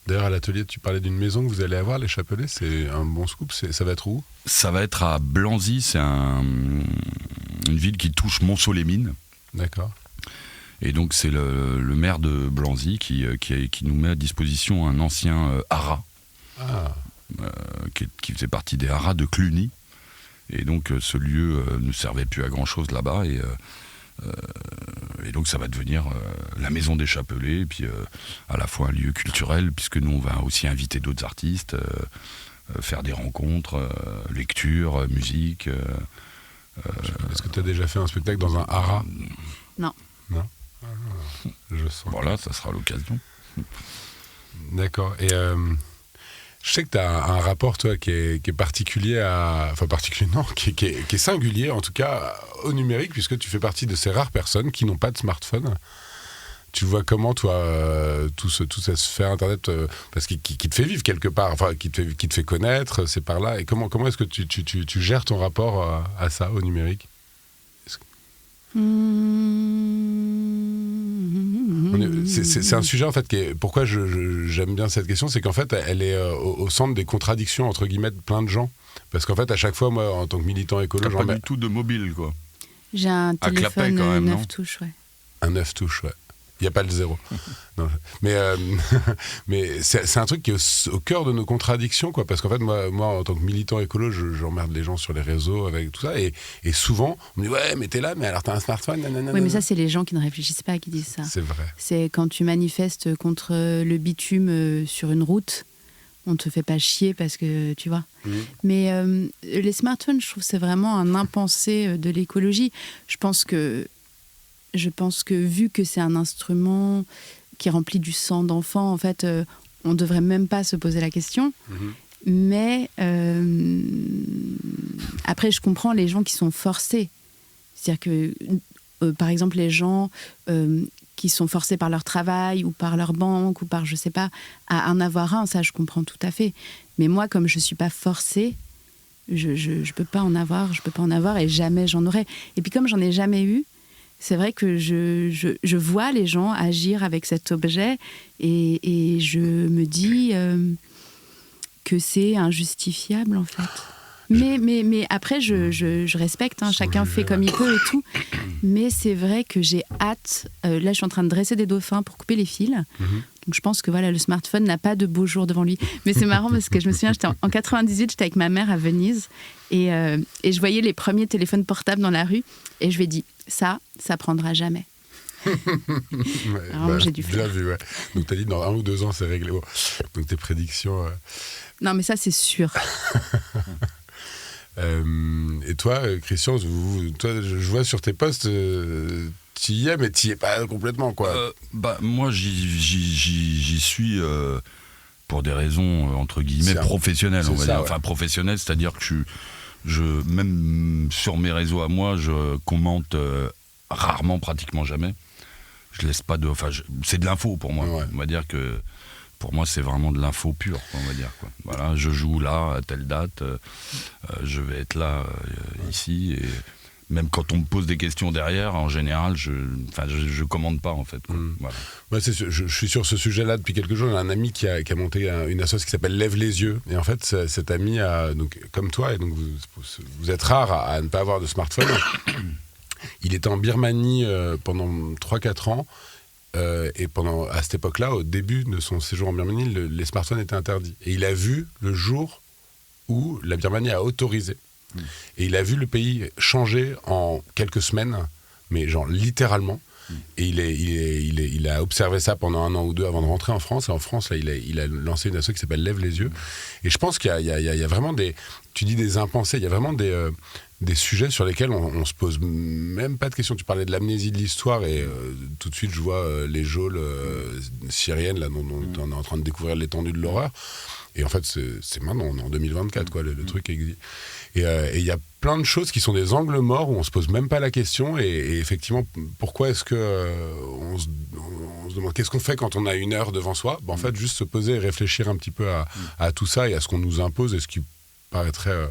D'ailleurs, à l'atelier, tu parlais d'une maison que vous allez avoir, les Chapelets. C'est un bon scoop. Ça va être où? Ça va être à Blanzy. C'est une ville qui touche Montceau-les-Mines. D'accord. Et donc, c'est le maire de Blanzy qui nous met à disposition un ancien haras, qui faisait partie des haras de Cluny. Et donc, ce lieu ne servait plus à grand-chose là-bas. Et donc ça va devenir la maison des Chapelets, et puis à la fois un lieu culturel, puisque nous on va aussi inviter d'autres artistes, faire des rencontres, lecture, musique. Est-ce que tu as déjà fait un spectacle dans un haras? Non. Non. Je sens. Voilà, ça sera l'occasion. D'accord. Et je sais que tu as un rapport, toi, qui est particulier Enfin, particulier, non, qui est singulier, en tout cas, au numérique, puisque tu fais partie de ces rares personnes qui n'ont pas de smartphone. Tu vois comment, toi, tout ça se fait Internet, parce qu'il te fait vivre quelque part, enfin, qui te fait connaître, c'est par là. Et comment est-ce que tu gères ton rapport à ça, au numérique? C'est un sujet en fait pourquoi j'aime bien cette question, c'est qu'en fait elle est au centre des contradictions entre guillemets de plein de gens, parce qu'en fait à chaque fois moi en tant que militant écolo j'en pas du tout de mobile, quoi. J'ai un téléphone quand même, 9 touches, ouais. Un 9 touches, ouais. Il n'y a pas le 0. Non, mais c'est un truc qui est au cœur de nos contradictions, quoi, parce qu'en fait, moi, en tant que militant écolo, j'emmerde les gens sur les réseaux avec tout ça, et souvent, on me dit « Ouais, mais t'es là, mais alors t'as un smartphone, nanana. » Oui, mais ça, c'est les gens qui ne réfléchissent pas qui disent ça. C'est vrai. C'est quand tu manifestes contre le bitume sur une route, on te fait pas chier parce que, tu vois. Mais les smartphones, je trouve que c'est vraiment un impensé de l'écologie. Je pense que vu que c'est un instrument qui remplit du sang d'enfant, en fait, on ne devrait même pas se poser la question. Mais après, je comprends les gens qui sont forcés. C'est-à-dire que, par exemple, les gens qui sont forcés par leur travail ou par leur banque ou par, je sais pas, à en avoir un, ça, je comprends tout à fait. Mais moi, comme je suis pas forcée, je peux pas en avoir et jamais j'en aurai. Et puis, comme j'en ai jamais eu, c'est vrai que je vois les gens agir avec cet objet et je me dis que c'est injustifiable, en fait. Mais après, je respecte, hein, chacun fait comme il peut et tout. Mais c'est vrai que j'ai hâte. Là, je suis en train de dresser des dauphins pour couper les fils. Donc je pense que voilà, le smartphone n'a pas de beaux jours devant lui. Mais c'est marrant parce que je me souviens, en 98, j'étais avec ma mère à Venise et je voyais les premiers téléphones portables dans la rue et je lui ai dit, ça prendra jamais. Alors, j'ai dû faire. Bien vu, ouais. Donc t'as dit dans 1 ou 2 ans c'est réglé. Bon. Donc tes prédictions. Non mais ça c'est sûr. Et toi, Christian, toi, je vois sur tes posts, tu y es, mais tu y es pas complètement, quoi. Moi, j'y suis pour des raisons entre guillemets professionnelles, on va dire. Ouais. Enfin, professionnelles, c'est-à-dire que même sur mes réseaux à moi, je commente rarement, pratiquement jamais. Je laisse pas c'est de l'info pour moi. Ouais. On va dire que pour moi, c'est vraiment de l'info pure, on va dire, quoi. Voilà, je joue là, à telle date, je vais être là, ici. Et même quand on me pose des questions derrière, en général, je commande pas, en fait. Voilà. Ouais, je suis sur ce sujet-là depuis quelques jours. J'ai un ami qui a monté une association qui s'appelle Lève les yeux. Et en fait, cet ami, donc, comme toi, et donc vous êtes rare à ne pas avoir de smartphone. Il était en Birmanie pendant 3-4 ans. Et à cette époque-là, au début de son séjour en Birmanie, les smartphones étaient interdits. Et il a vu le jour où la Birmanie a autorisé. Et il a vu le pays changer en quelques semaines, mais genre littéralement. Et il a observé ça pendant 1 an ou 2 avant de rentrer en France. Et en France, là, il a lancé une asso qui s'appelle Lève les yeux. Et je pense qu'il y a vraiment des impensés, il y a vraiment des sujets sur lesquels on se pose même pas de questions. Tu parlais de l'amnésie de l'histoire et tout de suite je vois les geôles syriennes là, dont on est en train de découvrir l'étendue de l'horreur. Et en fait, c'est maintenant, on est en 2024, quoi, le truc existe. Et il y a plein de choses qui sont des angles morts où on se pose même pas la question. Et effectivement, pourquoi est-ce que on se demande qu'est-ce qu'on fait quand on a 1 heure devant soi ? En fait, juste se poser et réfléchir un petit peu à tout ça et à ce qu'on nous impose et ce qui paraîtrait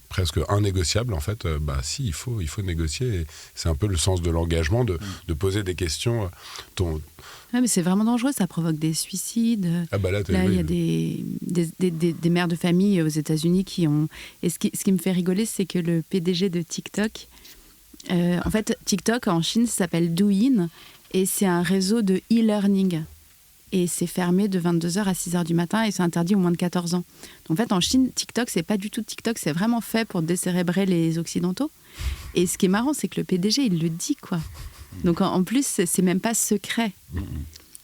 presque innégociable, en fait. Si, il faut négocier. Et c'est un peu le sens de l'engagement, de poser des questions. Ouais, mais c'est vraiment dangereux, ça provoque des suicides. Là, il y a des mères de famille aux États-Unis qui ont... Et ce qui me fait rigoler, c'est que le PDG de TikTok... en fait, TikTok, en Chine, ça s'appelle Douyin, et c'est un réseau de e-learning. Et c'est fermé de 22h à 6h du matin, et c'est interdit aux moins de 14 ans. Donc, en fait, en Chine, TikTok, c'est pas du tout TikTok, c'est vraiment fait pour décérébrer les Occidentaux. Et ce qui est marrant, c'est que le PDG, il le dit, quoi. Donc en plus, c'est même pas secret.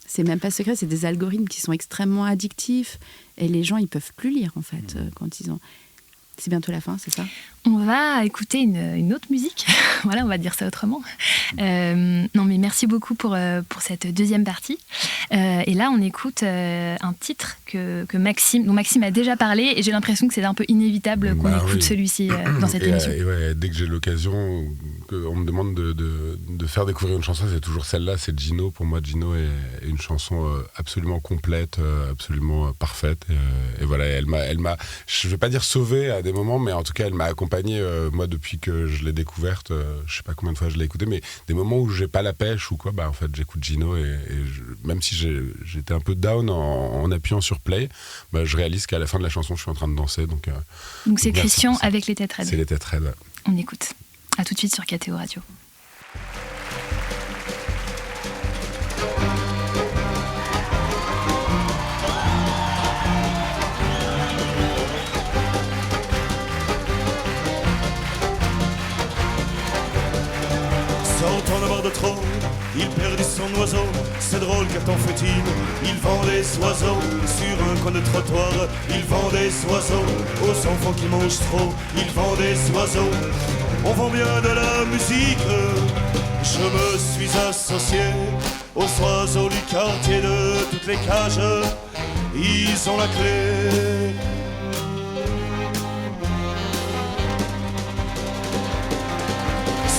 C'est même pas secret, c'est des algorithmes qui sont extrêmement addictifs et les gens, ils peuvent plus lire, en fait, quand ils ont... C'est bientôt la fin, c'est ça ? On va écouter une autre musique. Voilà, on va dire ça autrement. Non, mais merci beaucoup pour cette deuxième partie. Et là, on écoute un titre dont Maxime a déjà parlé, et j'ai l'impression que c'est un peu inévitable qu'on écoute celui-ci dans cette émission. Dès que j'ai l'occasion, qu'on me demande de faire découvrir une chanson, c'est toujours celle-là, c'est Gino. Pour moi, Gino est une chanson absolument complète, absolument parfaite. Et voilà, elle m'a, je ne vais pas dire sauvé à des moments, mais en tout cas, elle m'a accompagné, moi, depuis que je l'ai découverte. Je ne sais pas combien de fois je l'ai écoutée, mais des moments où j'ai pas la pêche ou quoi, en fait, j'écoute Gino même si j'étais un peu down en appuyant sur play, je réalise qu'à la fin de la chanson, je suis en train de danser. Donc c'est Christian avec les Têtes Raides. C'est les Têtes Raides, ouais. On écoute. À tout de suite sur KTO Radio. Sortant de bord de trop, il perdit son oiseau, c'est drôle, que t'en fait-il? Il vend des oiseaux sur un coin de trottoir. Il vend des oiseaux aux enfants qui mangent trop. Il vend des oiseaux, on vend bien de la musique. Je me suis associé aux oiseaux du quartier de toutes les cages. Ils ont la clé.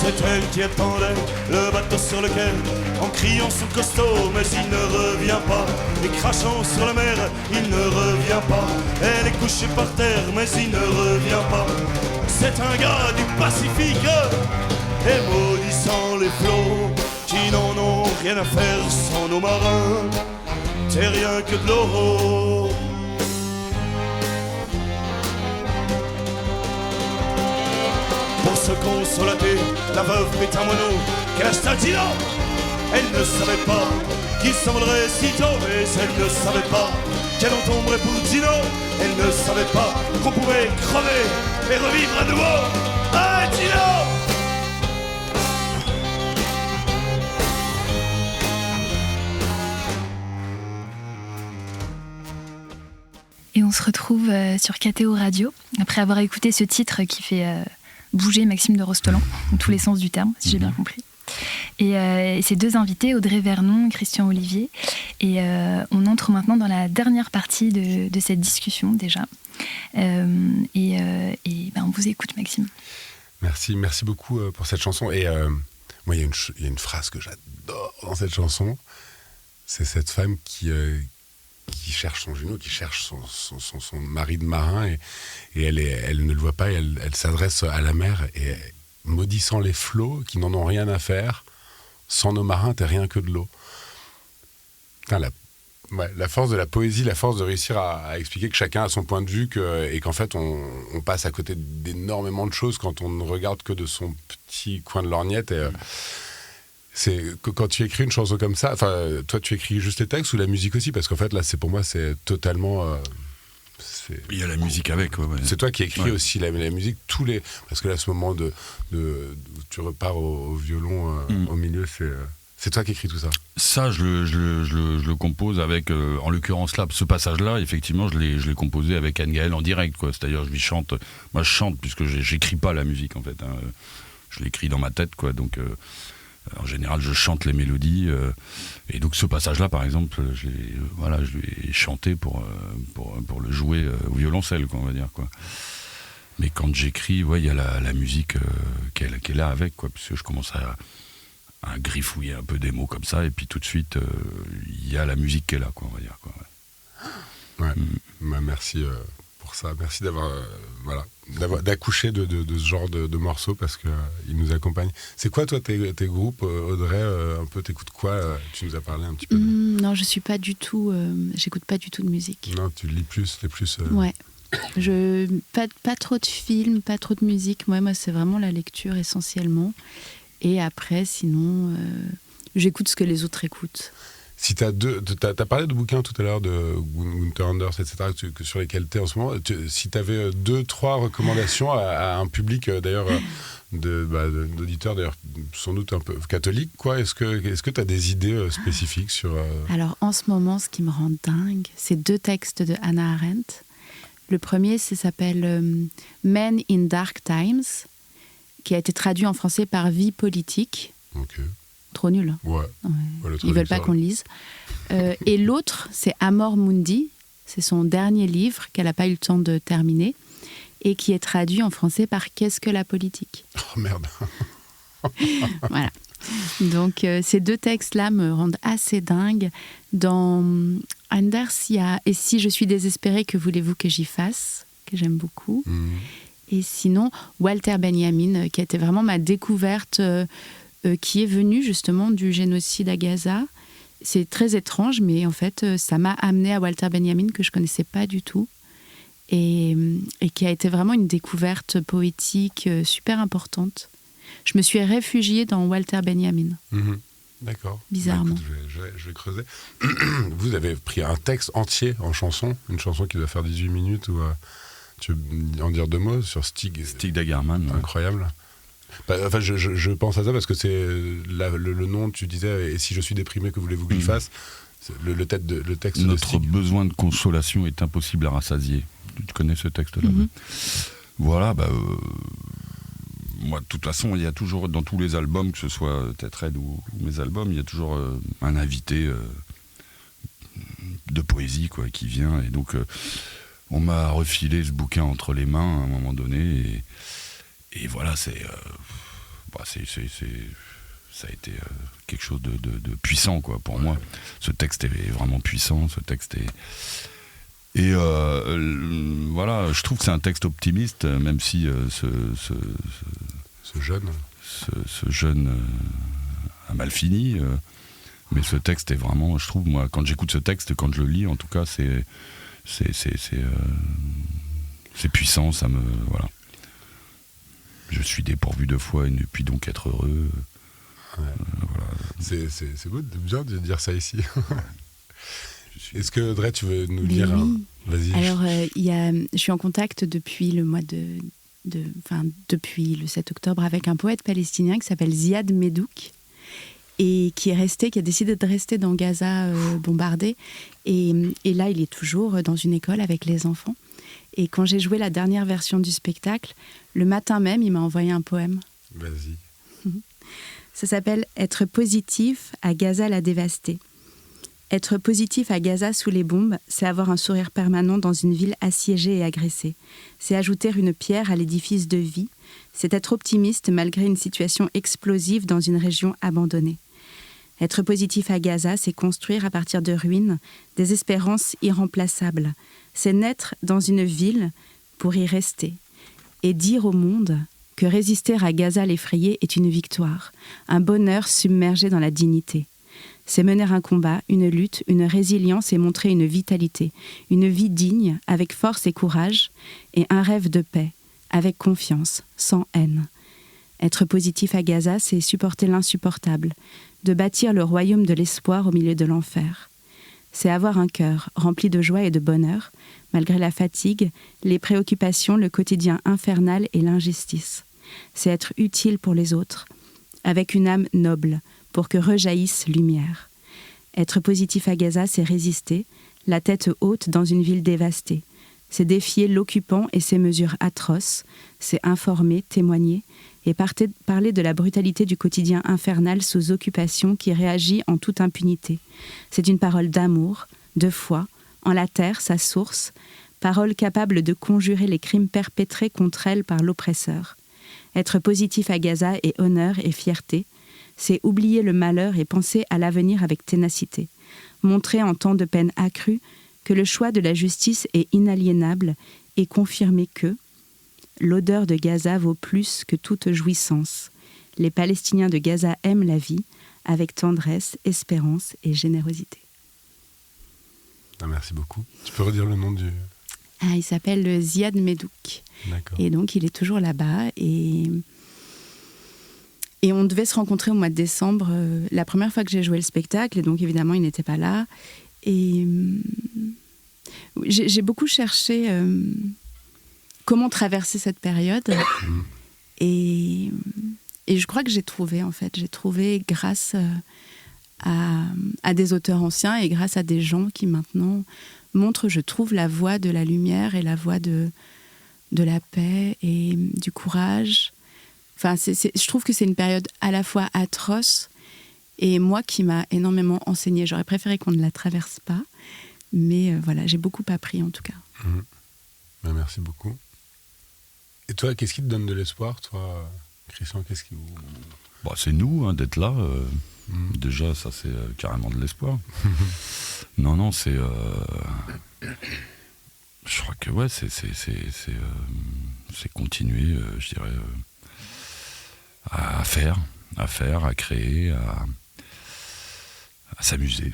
C'est elle qui attendait le bateau sur le quai, en criant son costaud, mais il ne revient pas. Et crachant sur la mer, il ne revient pas. Elle est couchée par terre, mais il ne revient pas. C'est un gars du Pacifique, et maudissant les flots qui n'en ont rien à faire sans nos marins. T'es rien que de l'euro. Pour se consolater, la veuve prit un moineau qu'elle acheta 10 ans. Elle ne savait pas qu'il s'envolerait si tôt, mais elle ne savait pas qu'elle en tomberait pour Dino. Elle ne savait pas qu'on pouvait crever et revivre à nouveau. Ah, Dino! Et on se retrouve sur KTO Radio, après avoir écouté ce titre qui fait bouger Maxime de Rostolan, dans tous les sens du terme, si j'ai bien compris. Et ces deux invités, Audrey Vernon et Christian Olivier. Et on entre maintenant dans la dernière partie de cette discussion déjà. On vous écoute, Maxime. Merci beaucoup pour cette chanson. Et moi, il y a une phrase que j'adore dans cette chanson. C'est cette femme qui cherche son Junot, qui cherche son mari de marin, et elle ne le voit pas, et elle s'adresse à la mer, et maudissant les flots qui n'en ont rien à faire, sans nos marins, t'es rien que de l'eau. Putain, la force de la poésie, la force de réussir à expliquer que chacun a son point de vue, et qu'en fait on passe à côté d'énormément de choses quand on ne regarde que de son petit coin de lorgnette. Et c'est quand tu écris une chanson comme ça, enfin, toi tu écris juste les textes ou la musique aussi, parce qu'en fait là pour moi c'est totalement il y a la musique avec, ouais. C'est toi qui écris aussi la musique, parce que là ce moment de tu repars au violon au milieu, c'est toi qui écris tout ça. Ça je le compose avec en l'occurrence là, ce passage là effectivement je l'ai composé avec Anne-Gaëlle en direct, quoi. C'est-à-dire je lui chante, moi je chante puisque j'écris pas la musique en fait, hein. Je l'écris dans ma tête, quoi, donc en général, je chante les mélodies, et donc ce passage-là, par exemple, je l'ai chanté pour le jouer au violoncelle, quoi, on va dire, quoi. Mais quand j'écris, il y a la musique qui est là avec, quoi, puisque je commence à griffouiller un peu des mots comme ça, et puis tout de suite, il y a la musique qui est là, quoi, on va dire, quoi. Ouais. Merci pour ça. Merci d'accoucher de ce genre de morceaux, parce qu'ils nous accompagnent. C'est quoi, toi, tes groupes, Audrey, un peu, t'écoutes quoi? Tu nous as parlé un petit peu. Non, je suis pas du tout. J'écoute pas du tout de musique. Non, tu lis plus, t'es plus. Ouais. Pas trop de films, pas trop de musique. Moi, c'est vraiment la lecture essentiellement. Et après, sinon, j'écoute ce que les autres écoutent. Si t'as parlé de bouquins tout à l'heure, de Gunther Anders, etc., sur lesquels t'es en ce moment, si t'avais 2-3 recommandations à un public, d'ailleurs, d'auditeurs, d'ailleurs, sans doute un peu catholiques, quoi, est-ce que t'as des idées spécifiques sur... Alors, en ce moment, ce qui me rend dingue, c'est 2 textes de Hannah Arendt. Le premier, s'appelle Men in Dark Times, qui a été traduit en français par Vie politique. Ok. Trop nul. Ouais. Ils veulent pas qu'on le lise. Et l'autre, c'est Amor Mundi. C'est son dernier livre qu'elle n'a pas eu le temps de terminer et qui est traduit en français par Qu'est-ce que la politique? Oh merde. Voilà. Donc ces 2 textes-là me rendent assez dingue. Dans Anders, il y a Et si je suis désespérée, que voulez-vous que j'y fasse, que j'aime beaucoup. Et sinon, Walter Benjamin, qui a été vraiment ma découverte, qui est venu justement du génocide à Gaza. C'est très étrange, mais en fait, ça m'a amené à Walter Benjamin, que je ne connaissais pas du tout, et qui a été vraiment une découverte poétique super importante. Je me suis réfugiée dans Walter Benjamin. D'accord. Bizarrement. Écoute, je vais creuser. Vous avez pris un texte entier en chanson, une chanson qui doit faire 18 minutes, ou tu veux en dire 2 mots sur Stig Dagerman. Incroyable. Enfin, je pense à ça parce que c'est le nom, tu disais, et si je suis déprimé, que voulez-vous que je fasse? Le texte. Notre besoin de consolation est impossible à rassasier. Tu connais ce texte-là? Voilà, moi, de toute façon, il y a toujours, dans tous les albums, que ce soit Tête Raide ou mes albums, il y a toujours un invité de poésie quoi, qui vient. Et donc, on m'a refilé ce bouquin entre les mains à un moment donné. Et voilà, ça a été quelque chose de puissant quoi, pour moi. Ce texte est vraiment puissant, ce texte est... Et voilà, je trouve que c'est un texte optimiste, même si ce jeune a mal fini. Mais ce texte est vraiment, je trouve, moi, quand j'écoute ce texte, quand je le lis, en tout cas, c'est puissant, ça me... Voilà. Je suis dépourvu de foi et ne puis donc être heureux. Ouais. Voilà. C'est beau, bien de dire ça ici. Est-ce que Audrey, tu veux nous lire oui. Vas-y. Alors, je suis en contact depuis le mois depuis le 7 octobre avec un poète palestinien qui s'appelle Ziad Medouk et qui a décidé de rester dans Gaza bombardé. Et là, il est toujours dans une école avec les enfants. Et quand j'ai joué la dernière version du spectacle, le matin même, il m'a envoyé un poème. Vas-y. Ça s'appelle « Être positif à Gaza la dévastée ». Être positif à Gaza sous les bombes, c'est avoir un sourire permanent dans une ville assiégée et agressée. C'est ajouter une pierre à l'édifice de vie. C'est être optimiste malgré une situation explosive dans une région abandonnée. Être positif à Gaza, c'est construire à partir de ruines des espérances irremplaçables. C'est naître dans une ville pour y rester. Et dire au monde que résister à Gaza l'effrayé est une victoire, un bonheur submergé dans la dignité. C'est mener un combat, une lutte, une résilience et montrer une vitalité, une vie digne, avec force et courage, et un rêve de paix, avec confiance, sans haine. Être positif à Gaza, c'est supporter l'insupportable, de bâtir le royaume de l'espoir au milieu de l'enfer. C'est avoir un cœur rempli de joie et de bonheur, malgré la fatigue, les préoccupations, le quotidien infernal et l'injustice. C'est être utile pour les autres, avec une âme noble, pour que rejaillisse lumière. Être positif à Gaza, c'est résister, la tête haute dans une ville dévastée. C'est défier l'occupant et ses mesures atroces. C'est informer, témoigner et parler de la brutalité du quotidien infernal sous occupation qui réagit en toute impunité. C'est une parole d'amour, de foi, en la terre, sa source, parole capable de conjurer les crimes perpétrés contre elle par l'oppresseur. Être positif à Gaza est honneur et fierté. C'est oublier le malheur et penser à l'avenir avec ténacité. Montrer en temps de peine accrue que le choix de la justice est inaliénable et confirmer que l'odeur de Gaza vaut plus que toute jouissance. Les Palestiniens de Gaza aiment la vie avec tendresse, espérance et générosité. Ah, merci beaucoup. Tu peux redire le nom du... Il s'appelle Ziad Medouk. D'accord. Et donc il est toujours là-bas et on devait se rencontrer au mois de décembre, la première fois que j'ai joué le spectacle, et donc évidemment il n'était pas là. Et j'ai beaucoup cherché comment traverser cette période. Et je crois que j'ai trouvé grâce à des auteurs anciens et grâce à des gens qui maintenant montrent, je trouve, la voie de la lumière et la voie de la paix et du courage. Enfin, je trouve que c'est une période à la fois atroce et moi qui m'a énormément enseigné. J'aurais préféré qu'on ne la traverse pas, mais voilà, j'ai beaucoup appris en tout cas. Ben, merci beaucoup. Et toi, qu'est-ce qui te donne de l'espoir, toi, Christian? Qu'est-ce qui vous... C'est nous, d'être là. Déjà, ça, c'est carrément de l'espoir. Non, c'est... je crois que, ouais, c'est continuer, je dirais... à faire, à créer, à s'amuser,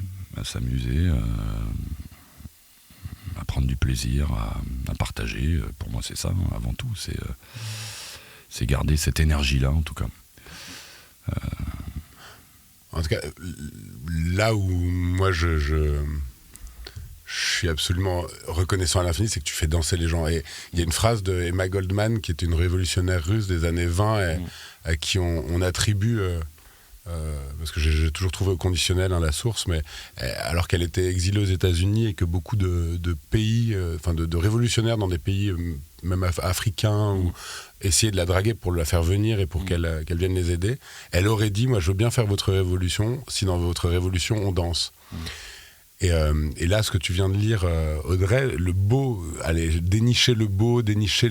à prendre du plaisir, à partager. Pour moi, c'est ça, avant tout. C'est garder cette énergie-là, en tout cas. En tout cas, là où moi je je suis absolument reconnaissant à l'infini, c'est que tu fais danser les gens. Et il y a une phrase de Emma Goldman, qui est une révolutionnaire russe des années 20, à qui on attribue, parce que j'ai toujours trouvé au conditionnel la source, mais alors qu'elle était exilée aux États-Unis et que beaucoup de pays, de révolutionnaires dans des pays, même africains, ou essayaient de la draguer pour la faire venir et pour qu'elle vienne les aider, elle aurait dit, moi je veux bien faire votre révolution, si dans votre révolution on danse. Et là, ce que tu viens de lire, Audrey, le beau, dénicher le beau, dénicher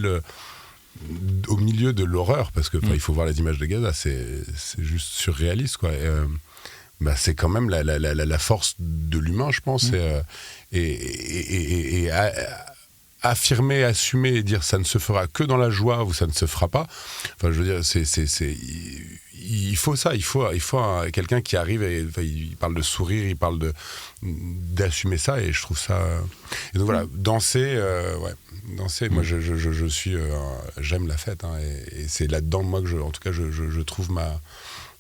au milieu de l'horreur, parce que il faut voir les images de Gaza, c'est juste surréaliste, quoi. C'est quand même la force de l'humain, je pense, et affirmer, assumer et dire ça ne se fera que dans la joie ou ça ne se fera pas. Enfin, je veux dire, il faut ça, il faut quelqu'un qui arrive et il parle de sourire, il parle d'assumer ça, et je trouve ça. Et donc voilà, danser. Moi, je suis, j'aime la fête, et c'est là-dedans moi que en tout cas, je trouve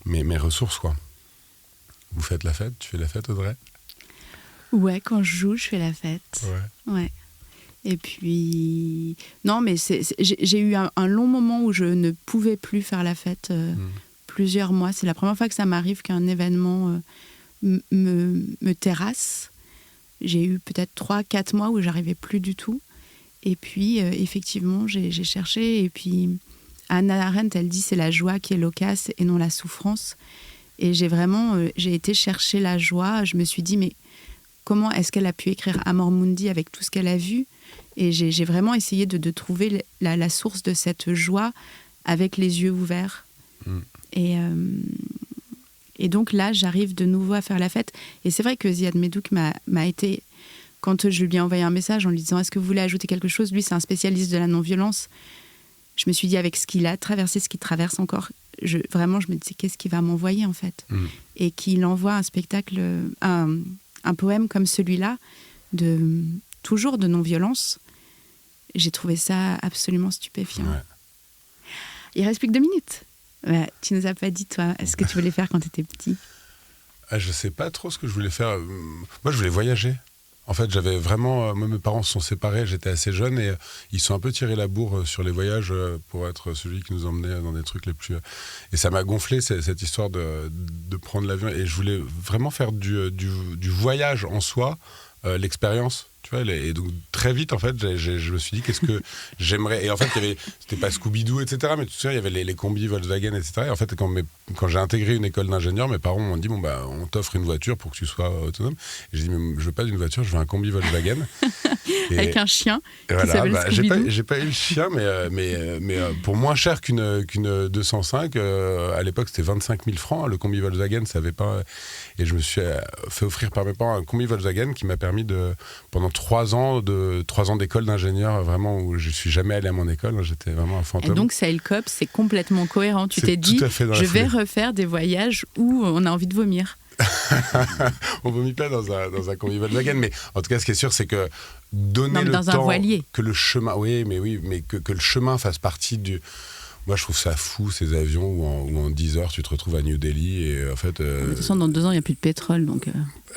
mes ressources, quoi. Vous faites la fête? Tu fais la fête, Audrey? Ouais, quand je joue, je fais la fête. Ouais. Et puis, non, mais j'ai eu un long moment où je ne pouvais plus faire la fête, plusieurs mois. C'est la première fois que ça m'arrive qu'un événement me terrasse. J'ai eu peut-être 3-4 mois où j'arrivais plus du tout. Et puis, effectivement, j'ai cherché. Et puis, Hannah Arendt, elle dit c'est la joie qui est loquace et non la souffrance. Et j'ai été chercher la joie. Je me suis dit, mais comment est-ce qu'elle a pu écrire Amor Mundi avec tout ce qu'elle a vu? Et j'ai vraiment essayé de trouver la source de cette joie avec les yeux ouverts. Et donc là, j'arrive de nouveau à faire la fête. Et c'est vrai que Ziad Medouk m'a été... Quand je lui ai envoyé un message en lui disant « Est-ce que vous voulez ajouter quelque chose ?» Lui, c'est un spécialiste de la non-violence. Je me suis dit, avec ce qu'il a traversé, ce qu'il traverse encore, je me disais, qu'est-ce qu'il va m'envoyer, en fait? Et qu'il envoie un spectacle, un poème comme celui-là, toujours de non-violence. J'ai trouvé ça absolument stupéfiant. Ouais. Il reste plus que 2 minutes. Ouais, tu nous as pas dit, toi, est-ce que tu voulais faire quand tu étais petit? Je sais pas trop ce que je voulais faire. Moi, je voulais voyager. En fait, j'avais vraiment... Moi, mes parents se sont séparés, j'étais assez jeune, et ils sont un peu tiré la bourre sur les voyages pour être celui qui nous emmenait dans des trucs les plus... Et ça m'a gonflé, cette histoire de prendre l'avion. Et je voulais vraiment faire du voyage en soi, l'expérience. Tu vois, et donc très vite, en fait, je me suis dit, qu'est-ce que j'aimerais... Et en fait, c'était pas Scooby-Doo, etc., mais tu sais, il y avait les combis Volkswagen, etc. Et en fait, quand j'ai intégré une école d'ingénieur, mes parents m'ont dit, on t'offre une voiture pour que tu sois autonome. Et j'ai dit, mais je veux pas d'une voiture, je veux un combi Volkswagen. Avec un chien qui s'appelle Scooby-Doo. J'ai pas eu le chien, mais pour moins cher qu'une 205, à l'époque, c'était 25 000 francs. Le combi Volkswagen, ça avait pas... Et je me suis fait offrir par mes parents un combi Volkswagen qui m'a permis pendant 3 ans d'école d'ingénieur, vraiment, où je suis jamais allé à mon école, j'étais vraiment un fantôme. Et donc Sailcop, c'est complètement cohérent. Tu t'es dit, je vais refaire des voyages où on a envie de vomir. On vomit pas dans un combi Volkswagen, mais en tout cas, ce qui est sûr, c'est que donner le temps, un voilier. Que le chemin, mais que le chemin fasse partie du... Moi, je trouve ça fou, ces avions où en 10 heures, tu te retrouves à New Delhi. Et en fait, de toute façon, dans 2 ans, il n'y a plus de pétrole. Donc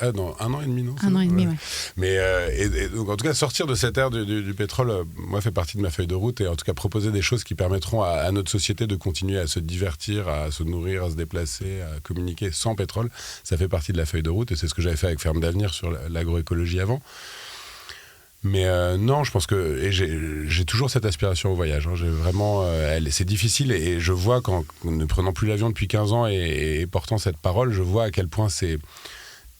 dans 1 an et demi, non? 1 an et demi, ouais. Mais et donc, en tout cas, sortir de cette ère du pétrole, moi, fait partie de ma feuille de route. Et en tout cas, proposer des choses qui permettront à notre société de continuer à se divertir, à se nourrir, à se déplacer, à communiquer sans pétrole. Ça fait partie de la feuille de route. Et c'est ce que j'avais fait avec Ferme d'Avenir sur l'agroécologie avant. Mais non, je pense que j'ai toujours cette aspiration au voyage. J'ai vraiment, c'est difficile, et je vois ne prenant plus l'avion depuis 15 ans et portant cette parole, je vois à quel point c'est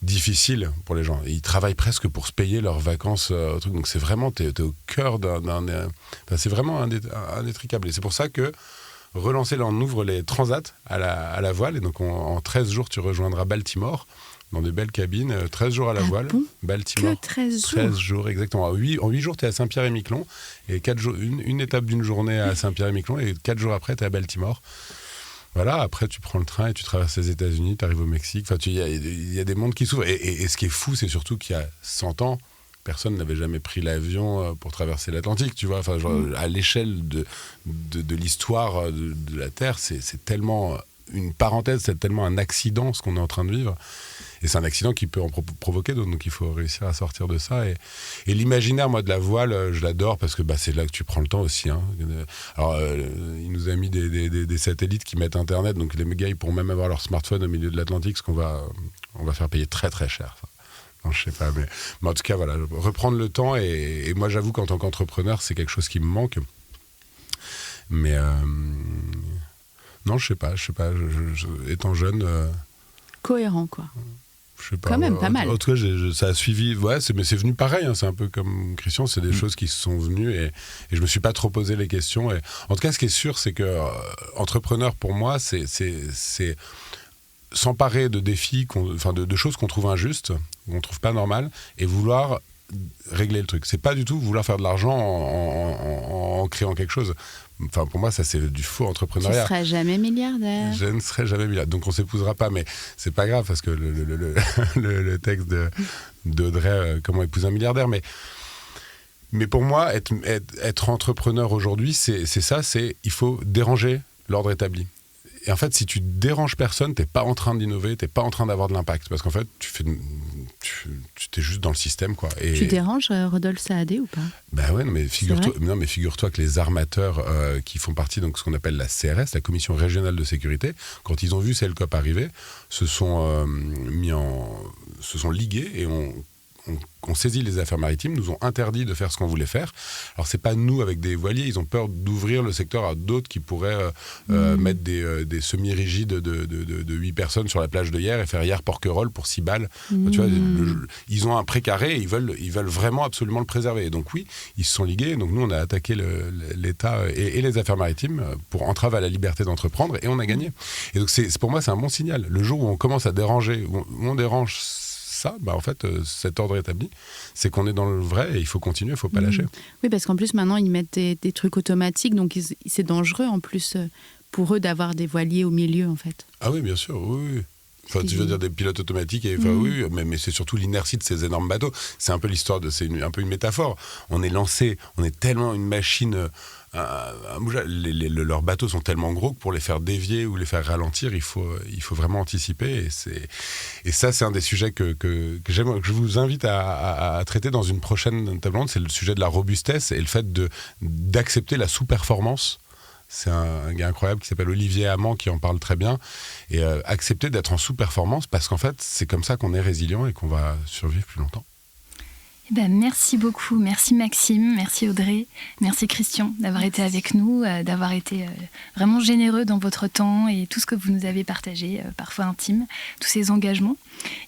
difficile pour les gens. Ils travaillent presque pour se payer leurs vacances au truc. Donc c'est vraiment, t'es au cœur c'est vraiment indétricable. Et c'est pour ça que relancer, là, on ouvre les transats à la voile, et donc en 13 jours, tu rejoindras Baltimore. Dans des belles cabines, 13 jours à la voile. Bon, Baltimore. Que 13 jours. 13 jours, exactement. En 8 jours, tu es à Saint-Pierre-et-Miquelon. Et 4 jours, une étape d'une journée à Saint-Pierre-et-Miquelon. Et 4 jours après, tu es à Baltimore. Voilà, après, tu prends le train et tu traverses les États-Unis, tu arrives au Mexique. Enfin, il y a des mondes qui s'ouvrent. Et ce qui est fou, c'est surtout qu'il y a 100 ans, personne n'avait jamais pris l'avion pour traverser l'Atlantique, tu vois. Enfin, genre, à l'échelle de l'histoire de la Terre, c'est tellement une parenthèse, c'est tellement un accident ce qu'on est en train de vivre. Et c'est un accident qui peut en provoquer d'autres, donc il faut réussir à sortir de ça. Et l'imaginaire, moi, de la voile, je l'adore parce que c'est là que tu prends le temps aussi. Hein. Alors, il nous a mis des satellites qui mettent Internet, donc les gars, ils pourront même avoir leur smartphone au milieu de l'Atlantique, ce qu'on va faire payer très très cher. Ça. Non, je sais pas, mais en tout cas, voilà, reprendre le temps. Et moi, j'avoue qu'en tant qu'entrepreneur, c'est quelque chose qui me manque. Mais non, je sais pas. Étant jeune... Cohérent, quoi. Je sais pas. Quand même, pas mal. En tout cas, ça a suivi. Ouais, mais c'est venu pareil. Hein, c'est un peu comme Christian. C'est des choses qui se sont venues et je me suis pas trop posé les questions. Et en tout cas, ce qui est sûr, c'est que entrepreneur pour moi, c'est s'emparer de défis, de choses qu'on trouve injustes, qu'on trouve pas normales, et vouloir régler le truc. C'est pas du tout vouloir faire de l'argent en créant quelque chose. Enfin, pour moi, ça, c'est du faux entrepreneuriat. Tu ne seras jamais milliardaire. Je ne serai jamais milliardaire. Donc, on s'épousera pas. Mais c'est pas grave, parce que le texte d'Audrey, comment épouser un milliardaire. Mais pour moi, être entrepreneur aujourd'hui, c'est ça, il faut déranger l'ordre établi. Et en fait, si tu déranges personne, t'es pas en train d'innover, t'es pas en train d'avoir de l'impact. Parce qu'en fait, tu t'es juste dans le système, quoi. Et tu déranges Rodolphe Saadé ou pas ? Ben ouais, mais figure-toi que les armateurs qui font partie de ce qu'on appelle la CRS, la Commission Régionale de Sécurité, quand ils ont vu Selcop arriver, se sont ligués et ont saisi les affaires maritimes, nous ont interdit de faire ce qu'on voulait faire. Alors, c'est pas nous avec des voiliers, ils ont peur d'ouvrir le secteur à d'autres qui pourraient mettre des semi-rigides de 8 personnes sur la plage de Hyères et faire Hyères-Porquerolles pour 6 balles. Tu vois, ils ont un précaré et ils veulent vraiment absolument le préserver. Et donc oui, ils se sont ligués. Donc nous, on a attaqué l'État et les affaires maritimes pour entraver à la liberté d'entreprendre et on a gagné. Et donc pour moi, c'est un bon signal. Le jour où on commence à déranger, où on dérange ça, en fait, cet ordre établi, c'est qu'on est dans le vrai et il faut continuer, il ne faut pas lâcher. Oui, parce qu'en plus, maintenant, ils mettent des trucs automatiques, donc c'est dangereux, en plus, pour eux, d'avoir des voiliers au milieu, en fait. Ah oui, bien sûr, oui. Enfin, tu veux dire des pilotes automatiques, oui, mais c'est surtout l'inertie de ces énormes bateaux. C'est un peu l'histoire c'est un peu une métaphore. On est lancé, on est tellement une machine... leurs bateaux sont tellement gros que pour les faire dévier ou les faire ralentir, il faut vraiment anticiper. Et ça, c'est un des sujets que je vous invite à traiter dans une prochaine table ronde. C'est le sujet de la robustesse et le fait d'accepter la sous-performance. C'est un gars incroyable qui s'appelle Olivier Amand qui en parle très bien. Et accepter d'être en sous-performance parce qu'en fait, c'est comme ça qu'on est résilient et qu'on va survivre plus longtemps. Merci beaucoup. Merci Maxime, merci Audrey, merci Christian d'avoir été avec nous, d'avoir été vraiment généreux dans votre temps et tout ce que vous nous avez partagé, parfois intime, tous ces engagements.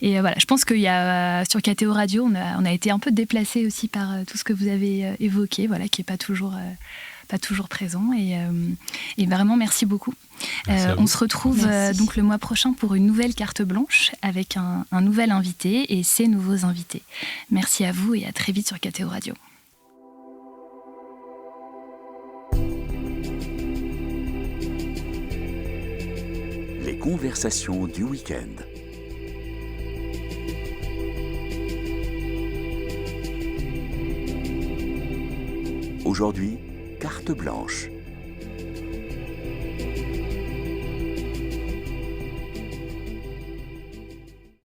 Et voilà, je pense qu'il y a sur KTO Radio, on a été un peu déplacé aussi par tout ce que vous avez évoqué, voilà, qui n'est pas toujours présent. Et vraiment, merci beaucoup. On se retrouve donc le mois prochain pour une nouvelle carte blanche avec un nouvel invité et ses nouveaux invités. Merci à vous et à très vite sur KTO Radio. Les conversations du week-end. Aujourd'hui, carte blanche.